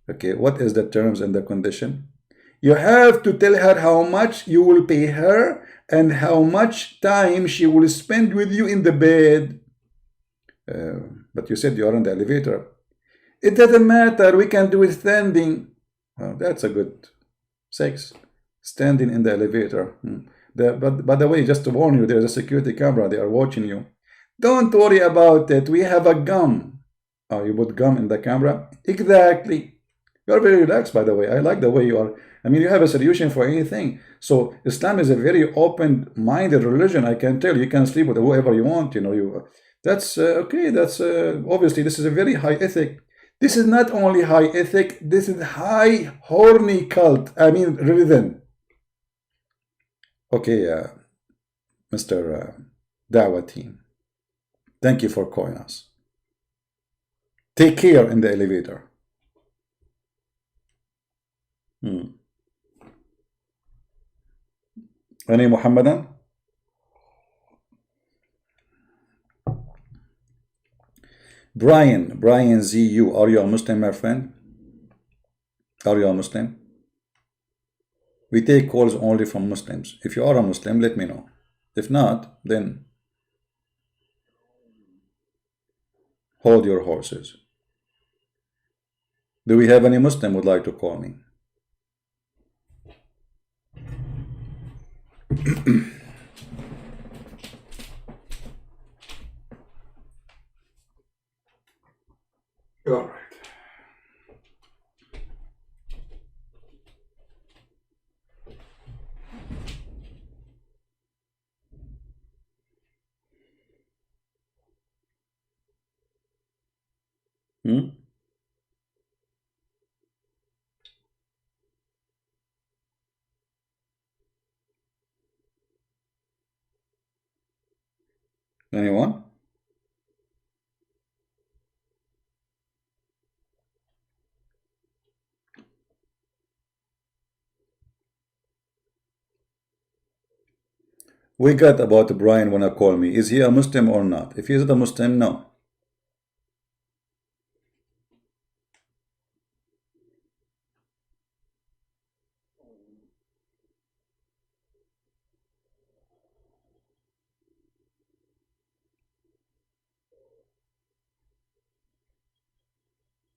Okay, what is the terms and the condition? You have to tell her how much you will pay her and how much time she will spend with you in the bed. But you said you are in the elevator. It doesn't matter, we can do it standing. That's a good sex. Standing in the elevator. But by the way, just to warn you, there's a security camera, they are watching you. Don't worry about it, we have a gum. You put gum in the camera? Exactly. You are very relaxed, by the way. I like the way you are. I mean, you have a solution for anything. So Islam is a very open-minded religion. I can tell you can sleep with whoever you want. You know, that's okay. That's obviously this is a very high ethic. This is not only high ethic. This is high horny cult. I mean, religion. Okay, Mr. Dawah team. Thank you for calling us. Take care in the elevator. Any Muhammadan? Brian ZU, are you a Muslim, my friend? Are you a Muslim? We take calls only from Muslims. If you are a Muslim, let me know. If not, then hold your horses. Do we have any Muslim would like to call me? All right. Anyone? We got about Brian wanna call me. Is he a Muslim or not? If he is a Muslim, no.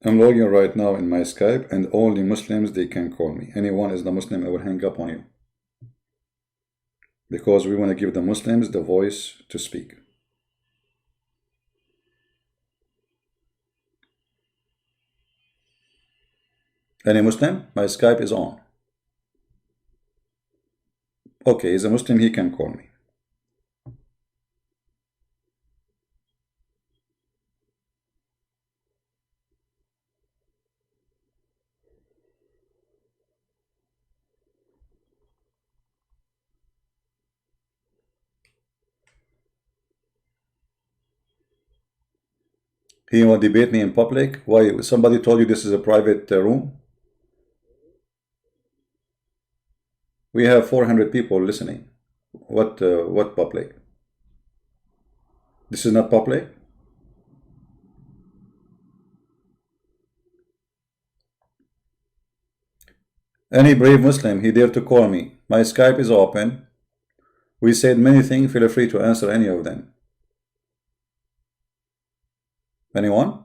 I'm logging right now in my Skype, and only Muslims, they can call me. Anyone is the Muslim, I will hang up on you. Because we want to give the Muslims the voice to speak. Any Muslim? My Skype is on. Okay, he's a Muslim, he can call me. He will debate me in public? Why? Somebody told you this is a private room? We have 400 people listening. What public? This is not public? Any brave Muslim, he dare to call me. My Skype is open. We said many things, feel free to answer any of them. Anyone?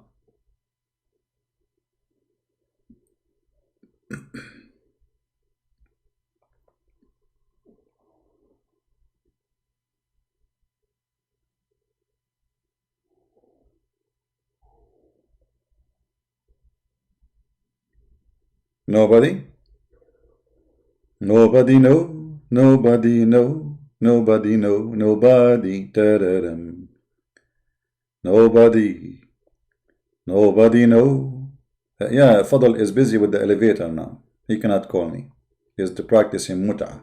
Nobody? Nobody know, nobody know, nobody know, nobody. Da-da-dum. Nobody, nobody know. Yeah, Fadl is busy with the elevator now. He cannot call me. He has to practice in mut'ah.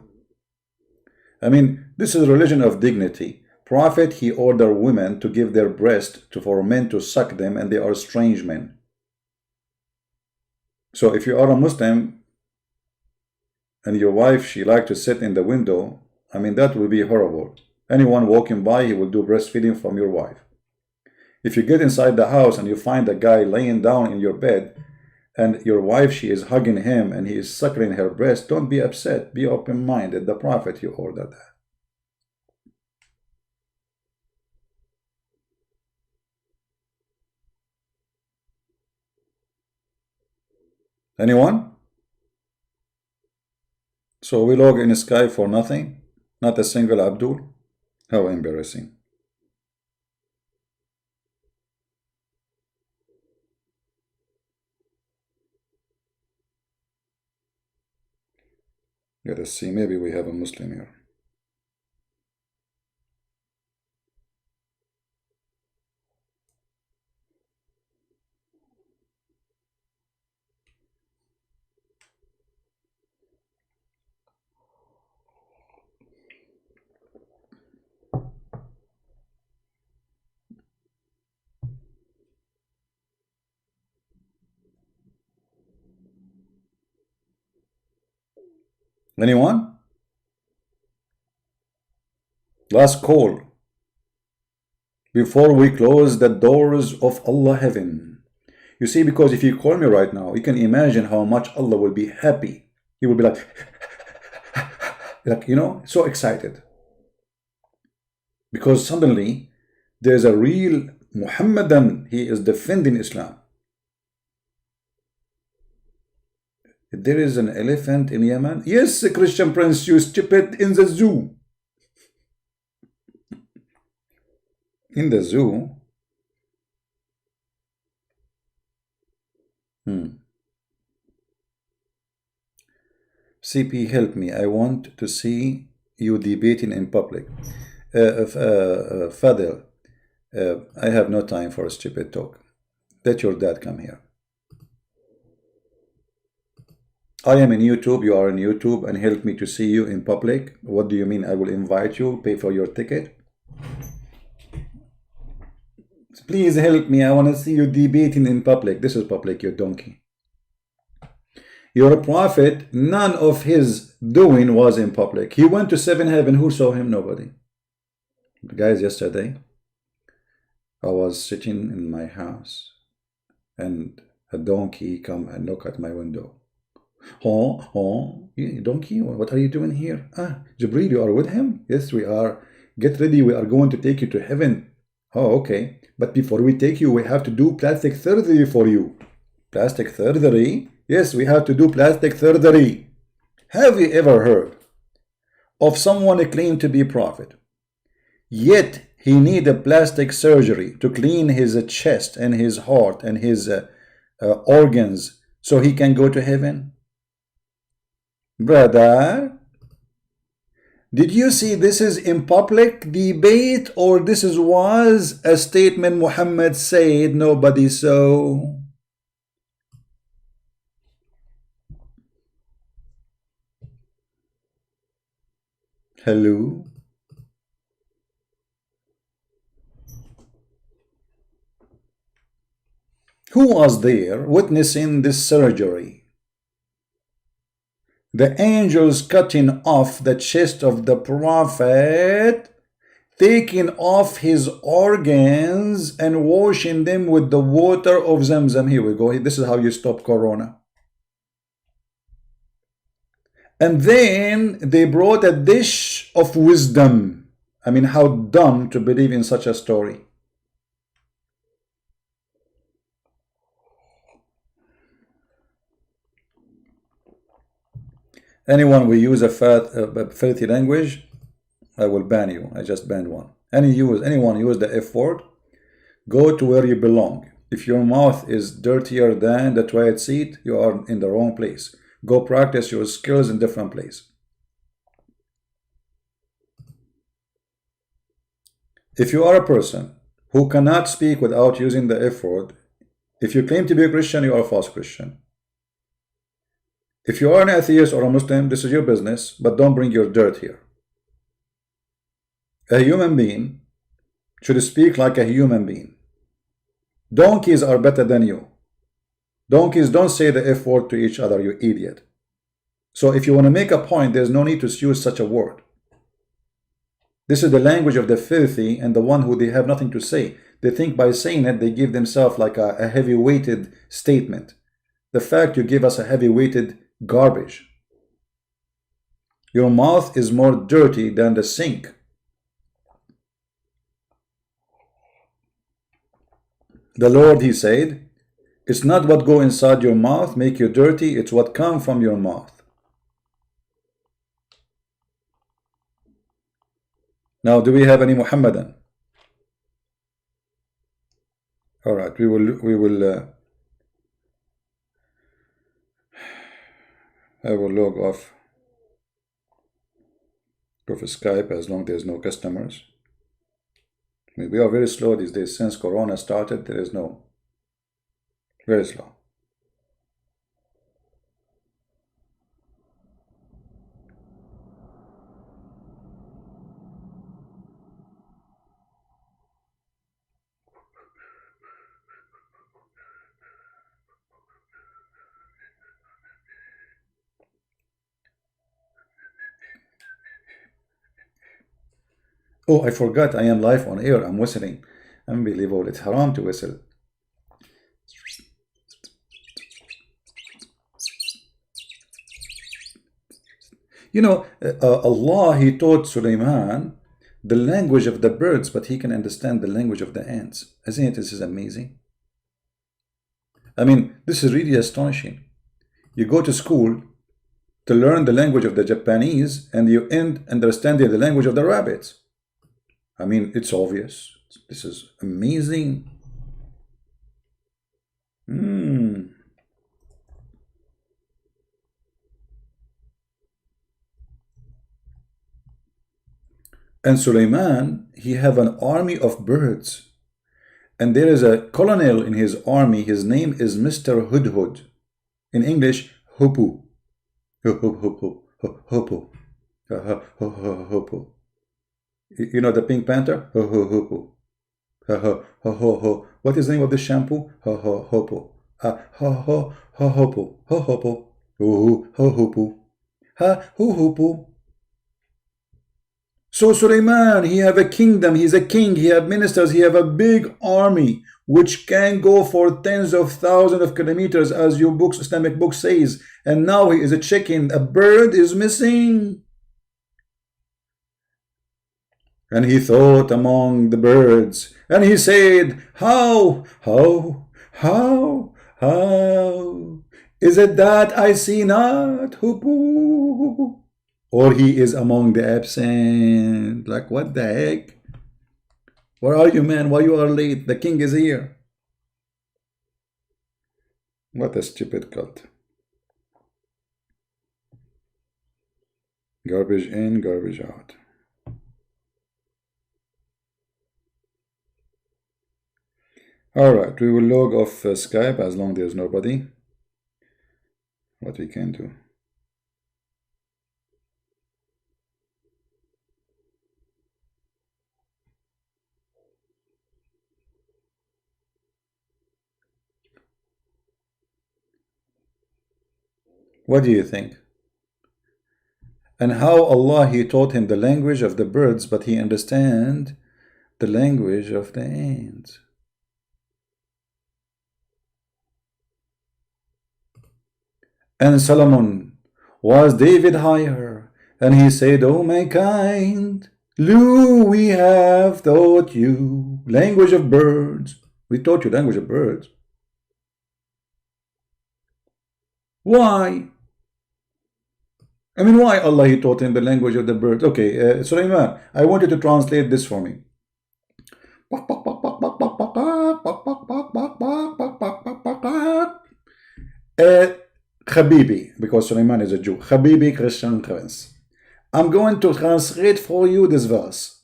I mean, this is religion of dignity. Prophet, he ordered women to give their breast for men to suck them, and they are strange men. So if you are a Muslim and your wife, she like to sit in the window, I mean, that will be horrible. Anyone walking by, he will do breastfeeding from your wife. If you get inside the house and you find a guy laying down in your bed and your wife, she is hugging him and he is suckling her breast, don't be upset. Be open-minded. The Prophet, you ordered that. Anyone? So we log in Skype for nothing? Not a single Abdul? How embarrassing. Let us see, maybe we have a Muslim here. Anyone? Last call before we close the doors of Allah heaven. You see, because if you call me right now, you can imagine how much Allah will be happy. He will be like, you know, so excited. Because suddenly there's a real Muhammadan, he is defending Islam. There is an elephant in Yemen. Yes, Christian Prince, you stupid, in the zoo. In the zoo? CP, help me. I want to see you debating in public. Fadel, I have no time for a stupid talk. Let your dad come here. I am in YouTube, you are in YouTube, and help me to see you in public. What do you mean? I will invite you, pay for your ticket? Please help me, I want to see you debating in public. This is public, you donkey. Your prophet, none of his doing was in public. He went to seven heaven, who saw him? Nobody. Guys, yesterday, I was sitting in my house, and a donkey come and knock at my window. Oh, donkey, what are you doing here? Ah, Jibreel, you are with him? Yes, we are. Get ready, we are going to take you to heaven. Oh, okay. But before we take you, we have to do plastic surgery for you. Plastic surgery? Yes, we have to do plastic surgery. Have you ever heard of someone claimed to be a prophet, yet he need a plastic surgery to clean his chest and his heart and his organs so he can go to heaven? Brother, did you see this is in public debate, or this was a statement Muhammad said nobody saw? Hello? Who was there witnessing this surgery? The angels cutting off the chest of the prophet, taking off his organs and washing them with the water of Zamzam. Here we go. This is how you stop corona. And then they brought a dish of wisdom. I mean, how dumb to believe in such a story. Anyone will use a filthy language, I will ban you. I just banned one. Anyone use the F word, go to where you belong. If your mouth is dirtier than the toilet seat, you are in the wrong place. Go practice your skills in different place. If you are a person who cannot speak without using the F word, if you claim to be a Christian, you are a false Christian. If you are an atheist or a Muslim, this is your business, but don't bring your dirt here. A human being should speak like a human being. Donkeys are better than you. Donkeys don't say the F word to each other, you idiot. So if you want to make a point, there's no need to use such a word. This is the language of the filthy and the one who they have nothing to say. They think by saying it, they give themselves like a heavy-weighted statement. The fact you give us a heavy-weighted garbage. Your mouth is more dirty than the sink. The Lord, he said, it's not what go inside your mouth make you dirty, it's what come from your mouth. Now, do we have any Muhammadan? All right, we will I will log off of Skype as long as there's no customers. I mean, we are very slow these days. Since Corona started, there is no, very slow. Oh, I forgot I am live on air. I'm whistling. Unbelievable. It's haram to whistle. You know, Allah, he taught Sulaiman the language of the birds, but he can understand the language of the ants. Isn't it? This is amazing. I mean, this is really astonishing. You go to school to learn the language of the Japanese, and you end understanding the language of the rabbits. I mean, it's obvious. This is amazing. And Sulaiman, he have an army of birds. And there is a colonel in his army. His name is Mr. Hudhud. In English, Hoopoe. Hoopoe. Hoopoe. You know the Pink Panther? What is the name of the shampoo? So Sulaiman, he have a kingdom, he's a king, he have ministers, he have a big army which can go for tens of thousands of kilometers, as your books, Islamic book says. And now he is checking, a bird is missing. And he thought among the birds, and he said, how is it that I see not Hoopoe? Or he is among the absent. Like, what the heck? Where are you, man? Why you are late? The king is here. What a stupid cult. Garbage in, garbage out. Alright, we will log off Skype as long as there's nobody. What we can do. What do you think? And how Allah, he taught him the language of the birds, but he understand the language of the ants. And Solomon was David higher, and he said, O mankind, lo, we have taught you language of birds. We taught you language of birds. Why? I mean, why Allah He taught him the language of the bird? Okay, Sulaiman, I want you to translate this for me. Habibi, because Sulaiman is a Jew. Habibi, Christian Prince. I'm going to translate for you this verse.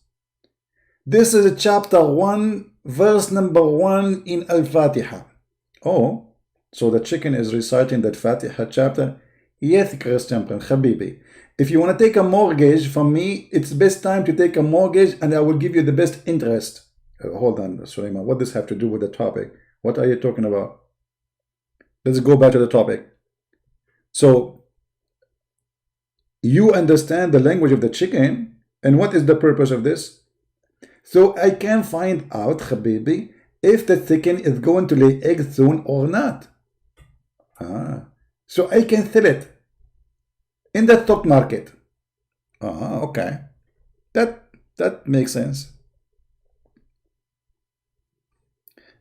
This is chapter 1, verse number 1 in Al-Fatiha. Oh, so the chicken is reciting that Fatiha chapter? Yes, Christian Prince, Habibi. If you want to take a mortgage from me, it's best time to take a mortgage and I will give you the best interest. Hold on, Sulaiman, what does this have to do with the topic? What are you talking about? Let's go back to the topic. So, you understand the language of the chicken, and what is the purpose of this? So I can find out, Habibi, if the chicken is going to lay eggs soon or not. So I can sell it in the stock market. Okay. That makes sense.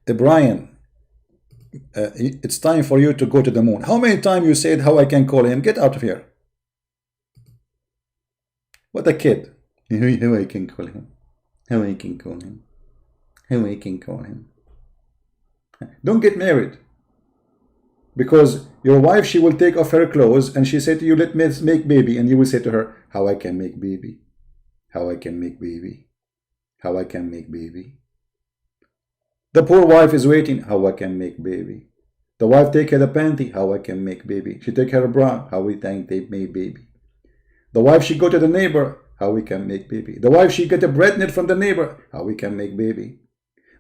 Brian, it's time for you to go to the moon. How many times you said how I can call him? Get out of here. What a kid. How I can call him. How I can call him. How I can call him. Don't get married. Because your wife, she will take off her clothes and she said to you, let me make baby. And you will say to her, how I can make baby. How I can make baby. How I can make baby. The poor wife is waiting, how I can make baby. The wife take her the panty, how I can make baby. She take her bra, how we think they make baby. The wife, she go to the neighbor, how we can make baby. The wife, she get a bread knit from the neighbor, how we can make baby.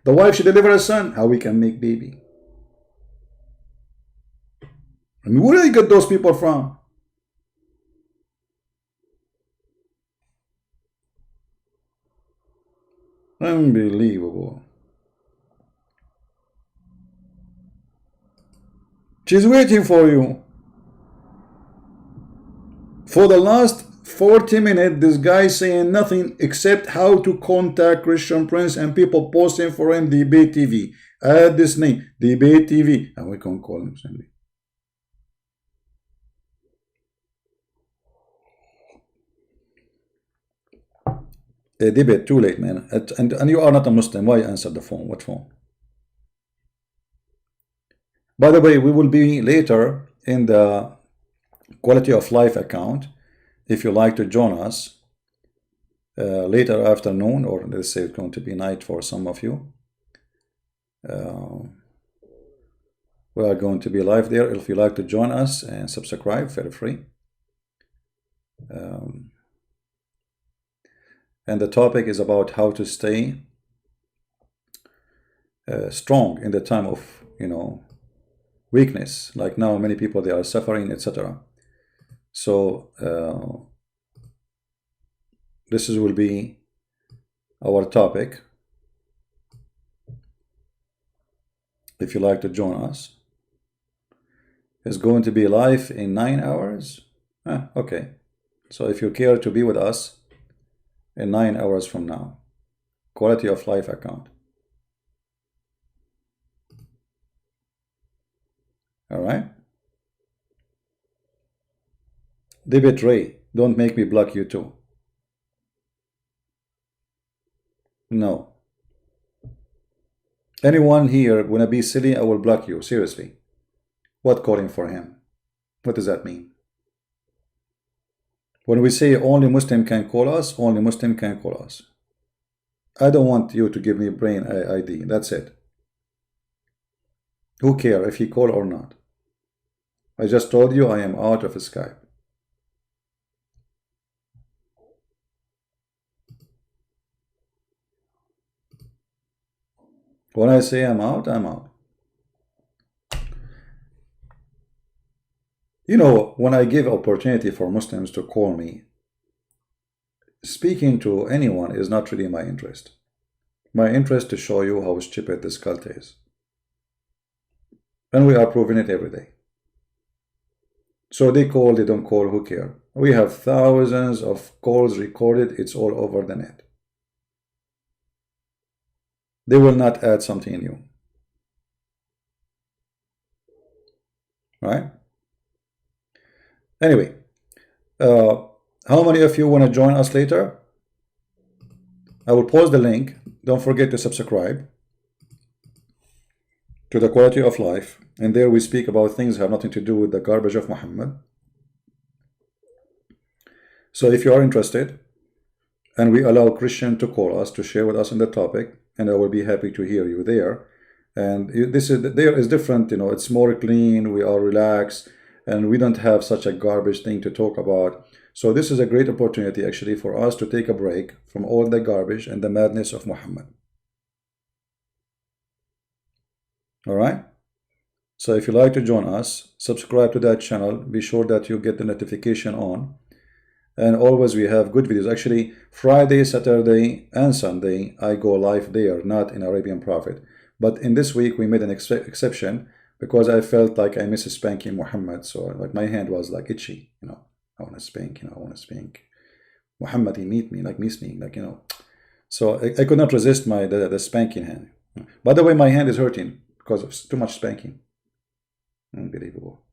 The wife, she deliver a son, how we can make baby. I mean, where do you get those people from? Unbelievable. She's waiting for you. For the last 40 minutes, this guy saying nothing except how to contact Christian Prince, and people posting for him Debate TV. Add this name, Debate TV. And we can't call him Sandy. Debate, too late, man. And you are not a Muslim. Why answer the phone? What phone? By the way, we will be later in the Quality of Life account. If you like to join us later afternoon, or let's say it's going to be night for some of you, we are going to be live there. If you like to join us and subscribe, feel free. And the topic is about how to stay strong in the time of, weakness. Like now, many people, they are suffering, etc. So this will be our topic. If you like to join us, it's going to be live in 9 hours. Okay. So if you care to be with us in 9 hours from now, Quality of Life account. All right. David Ray, don't make me block you too. No. Anyone here wanna be silly, I will block you. Seriously. What calling for him? What does that mean? When we say only Muslim can call us, only Muslim can call us. I don't want you to give me brain ID. That's it. Who cares if he call or not? I just told you I am out of Skype. When I say I'm out, I'm out. When I give opportunity for Muslims to call me, speaking to anyone is not really my interest. My interest to show you how stupid this cult is. And we are proving it every day. So they call, they don't call, who care? We have thousands of calls recorded. It's all over the net. They will not add something new. Right? Anyway, How many of you want to join us later? I will post the link. Don't forget to subscribe to the quality of life. And there we speak about things that have nothing to do with the garbage of Muhammad. So if you are interested, and we allow Christian to call us to share with us on the topic, and I will be happy to hear you there. And this is there is different, you know, it's more clean, we are relaxed, and we don't have such a garbage thing to talk about. So this is a great opportunity actually for us to take a break from all the garbage and the madness of Muhammad. All right? So if you like to join us, subscribe to that channel. Be sure that you get the notification on. And always we have good videos. Actually, Friday, Saturday, and Sunday, I go live there, not in Arabian Prophet. But in this week, we made an exception because I felt like I miss spanking Muhammad. So like my hand was like itchy, you know. I want to spank, you know, I want to spank. Muhammad, he miss me, like, you know. So I could not resist the spanking hand. By the way, my hand is hurting because of too much spanking. Unbelievable.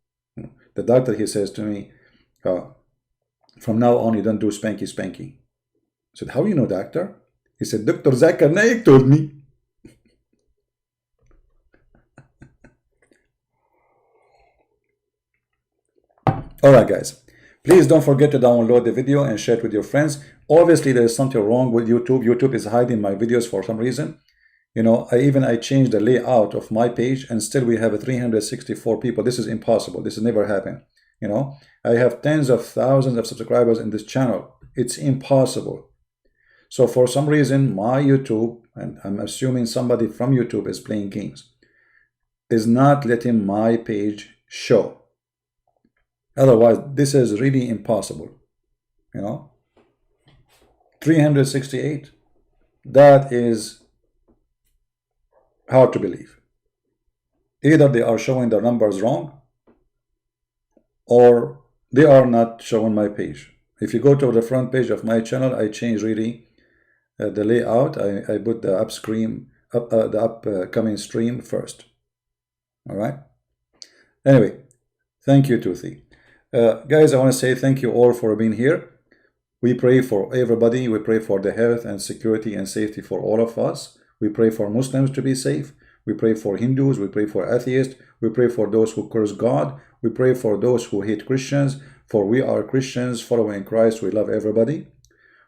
The doctor, he says to me, from now on, you don't do spanky. I said, how you know, doctor? He said, Dr. Zakir Naik told me. Alright guys, please don't forget to download the video and share it with your friends. Obviously there is something wrong with YouTube. YouTube is hiding my videos for some reason. You know, I changed the layout of my page and still we have 364 people. This is impossible. This has never happened. You know, I have tens of thousands of subscribers in this channel. It's impossible. So for some reason, my YouTube, and I'm assuming somebody from YouTube is playing games, is not letting my page show. Otherwise, this is really impossible. You know, 368. That is hard to believe. Either they are showing their numbers wrong, or they are not showing my page. If you go to the front page of my channel, I change really the layout. I put the upcoming stream first. All right. Anyway, thank you, Toothy. Guys, I want to say thank you all for being here. We pray for everybody. We pray for the health and security and safety for all of us. We pray for Muslims to be safe. We pray for Hindus. We pray for atheists. We pray for those who curse God. We pray for those who hate Christians. For we are Christians following Christ. We love everybody.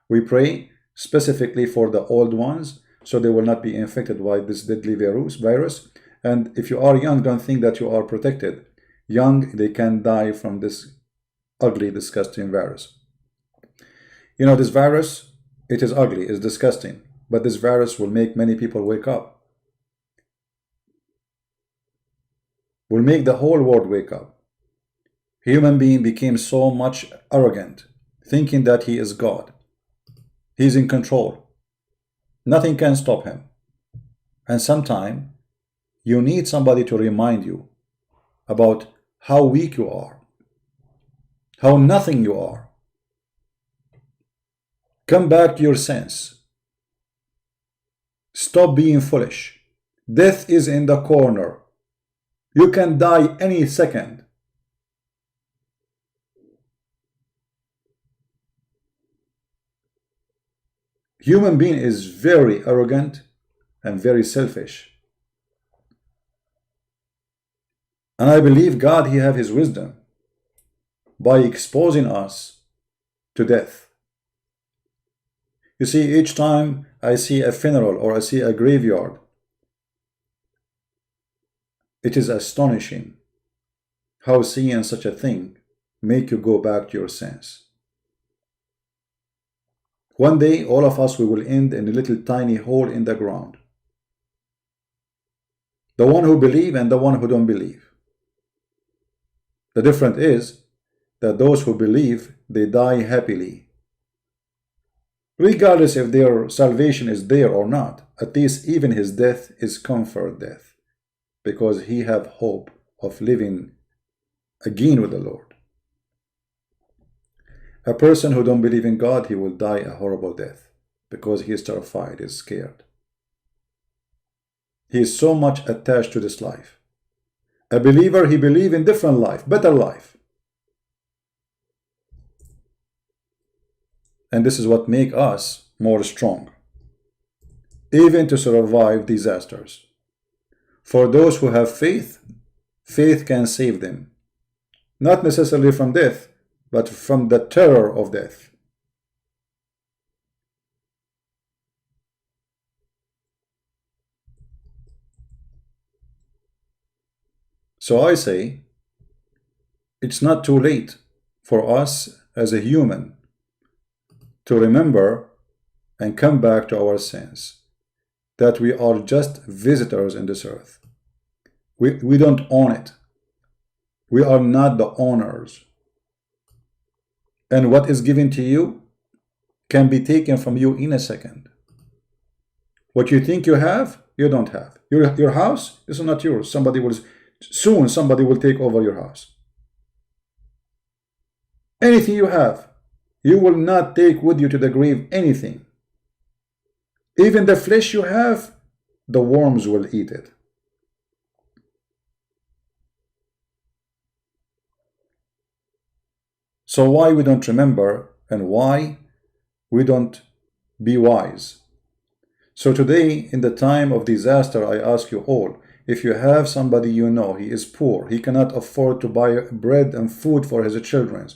We pray specifically for the old ones so they will not be infected by this deadly virus. And if you are young, don't think that you are protected. Young, they can die from this ugly, disgusting virus. You know, this virus, it is ugly, it's disgusting, but this virus will make many people wake up. Will make the whole world wake up. Human being became so much arrogant, thinking that he is God. He's in control. Nothing can stop him. And sometimes you need somebody to remind you about how weak you are, how nothing you are. Come back to your sense. Stop being foolish. Death is in the corner. You can die any second. Human being is very arrogant and very selfish. And I believe God, He have His wisdom by exposing us to death. You see, each time I see a funeral or I see a graveyard, it is astonishing how seeing such a thing make you go back to your sense. One day, all of us, we will end in a little tiny hole in the ground. The one who believe and the one who don't believe. The difference is that those who believe, they die happily. Regardless if their salvation is there or not, at least even his death is comfort death, because he have hope of living again with the Lord. A person who don't believe in God, he will die a horrible death, because he is terrified, he is scared. He is so much attached to this life. A believer, he believes in different life, better life. And this is what makes us more strong, even to survive disasters. For those who have faith, faith can save them. Not necessarily from death, but from the terror of death. So I say, it's not too late for us as a human to remember and come back to our sense that we are just visitors in this earth. We don't own it. We are not the owners. And what is given to you can be taken from you in a second. What you think you have, you don't have. Your house is not yours. Somebody will take over your house. Anything you have, you will not take with you to the grave anything. Even the flesh you have, the worms will eat it. So why we don't remember, and why we don't be wise? So today, in the time of disaster, I ask you all, if you have somebody you know, he is poor, he cannot afford to buy bread and food for his children,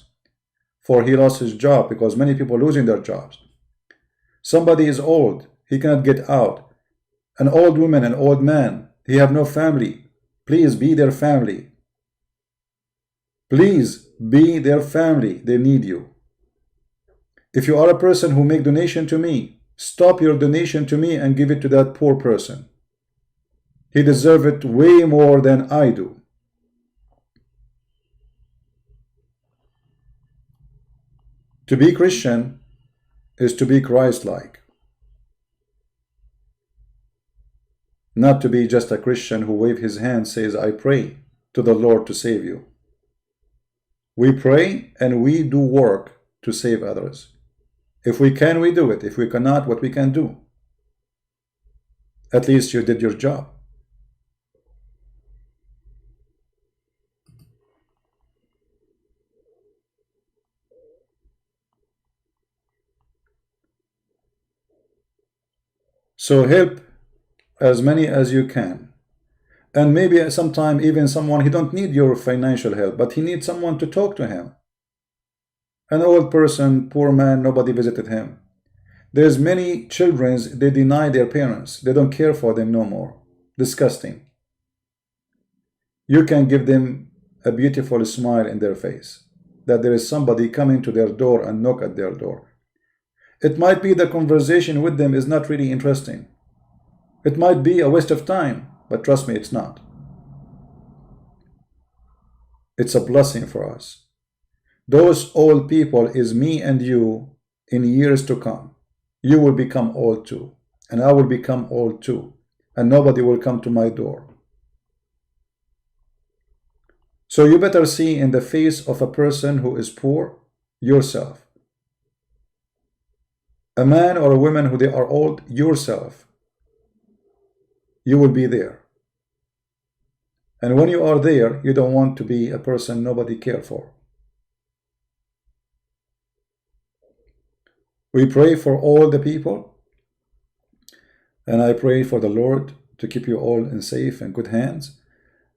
for he lost his job, because many people are losing their jobs. Somebody is old, he cannot get out. An old woman, an old man, he have no family. Please be their family. Please be their family. They need you. If you are a person who make donation to me, stop your donation to me and give it to that poor person. He deserves it way more than I do. To be Christian is to be Christ-like. Not to be just a Christian who waves his hand, says, I pray to the Lord to save you. We pray and we do work to save others. If we can, we do it. If we cannot, what we can do? At least you did your job. So help as many as you can. And maybe sometime even someone, he don't need your financial help, but he needs someone to talk to him. An old person, poor man, nobody visited him. There's many children, they deny their parents. They don't care for them no more. Disgusting. You can give them a beautiful smile in their face, that there is somebody coming to their door and knock at their door. It might be the conversation with them is not really interesting. It might be a waste of time, but trust me, it's not. It's a blessing for us. Those old people is me and you in years to come. You will become old too, and I will become old too, and nobody will come to my door. So you better see in the face of a person who is poor yourself. A man or a woman who they are old, yourself. You will be there. And when you are there, you don't want to be a person nobody cares for. We pray for all the people, and I pray for the Lord to keep you all in safe and good hands.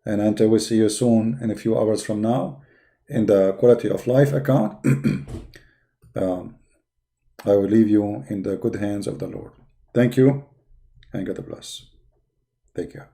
And until we see you soon in a few hours from now in the Quality of Life account, I will leave you in the good hands of the Lord. Thank you, and God bless. Take care.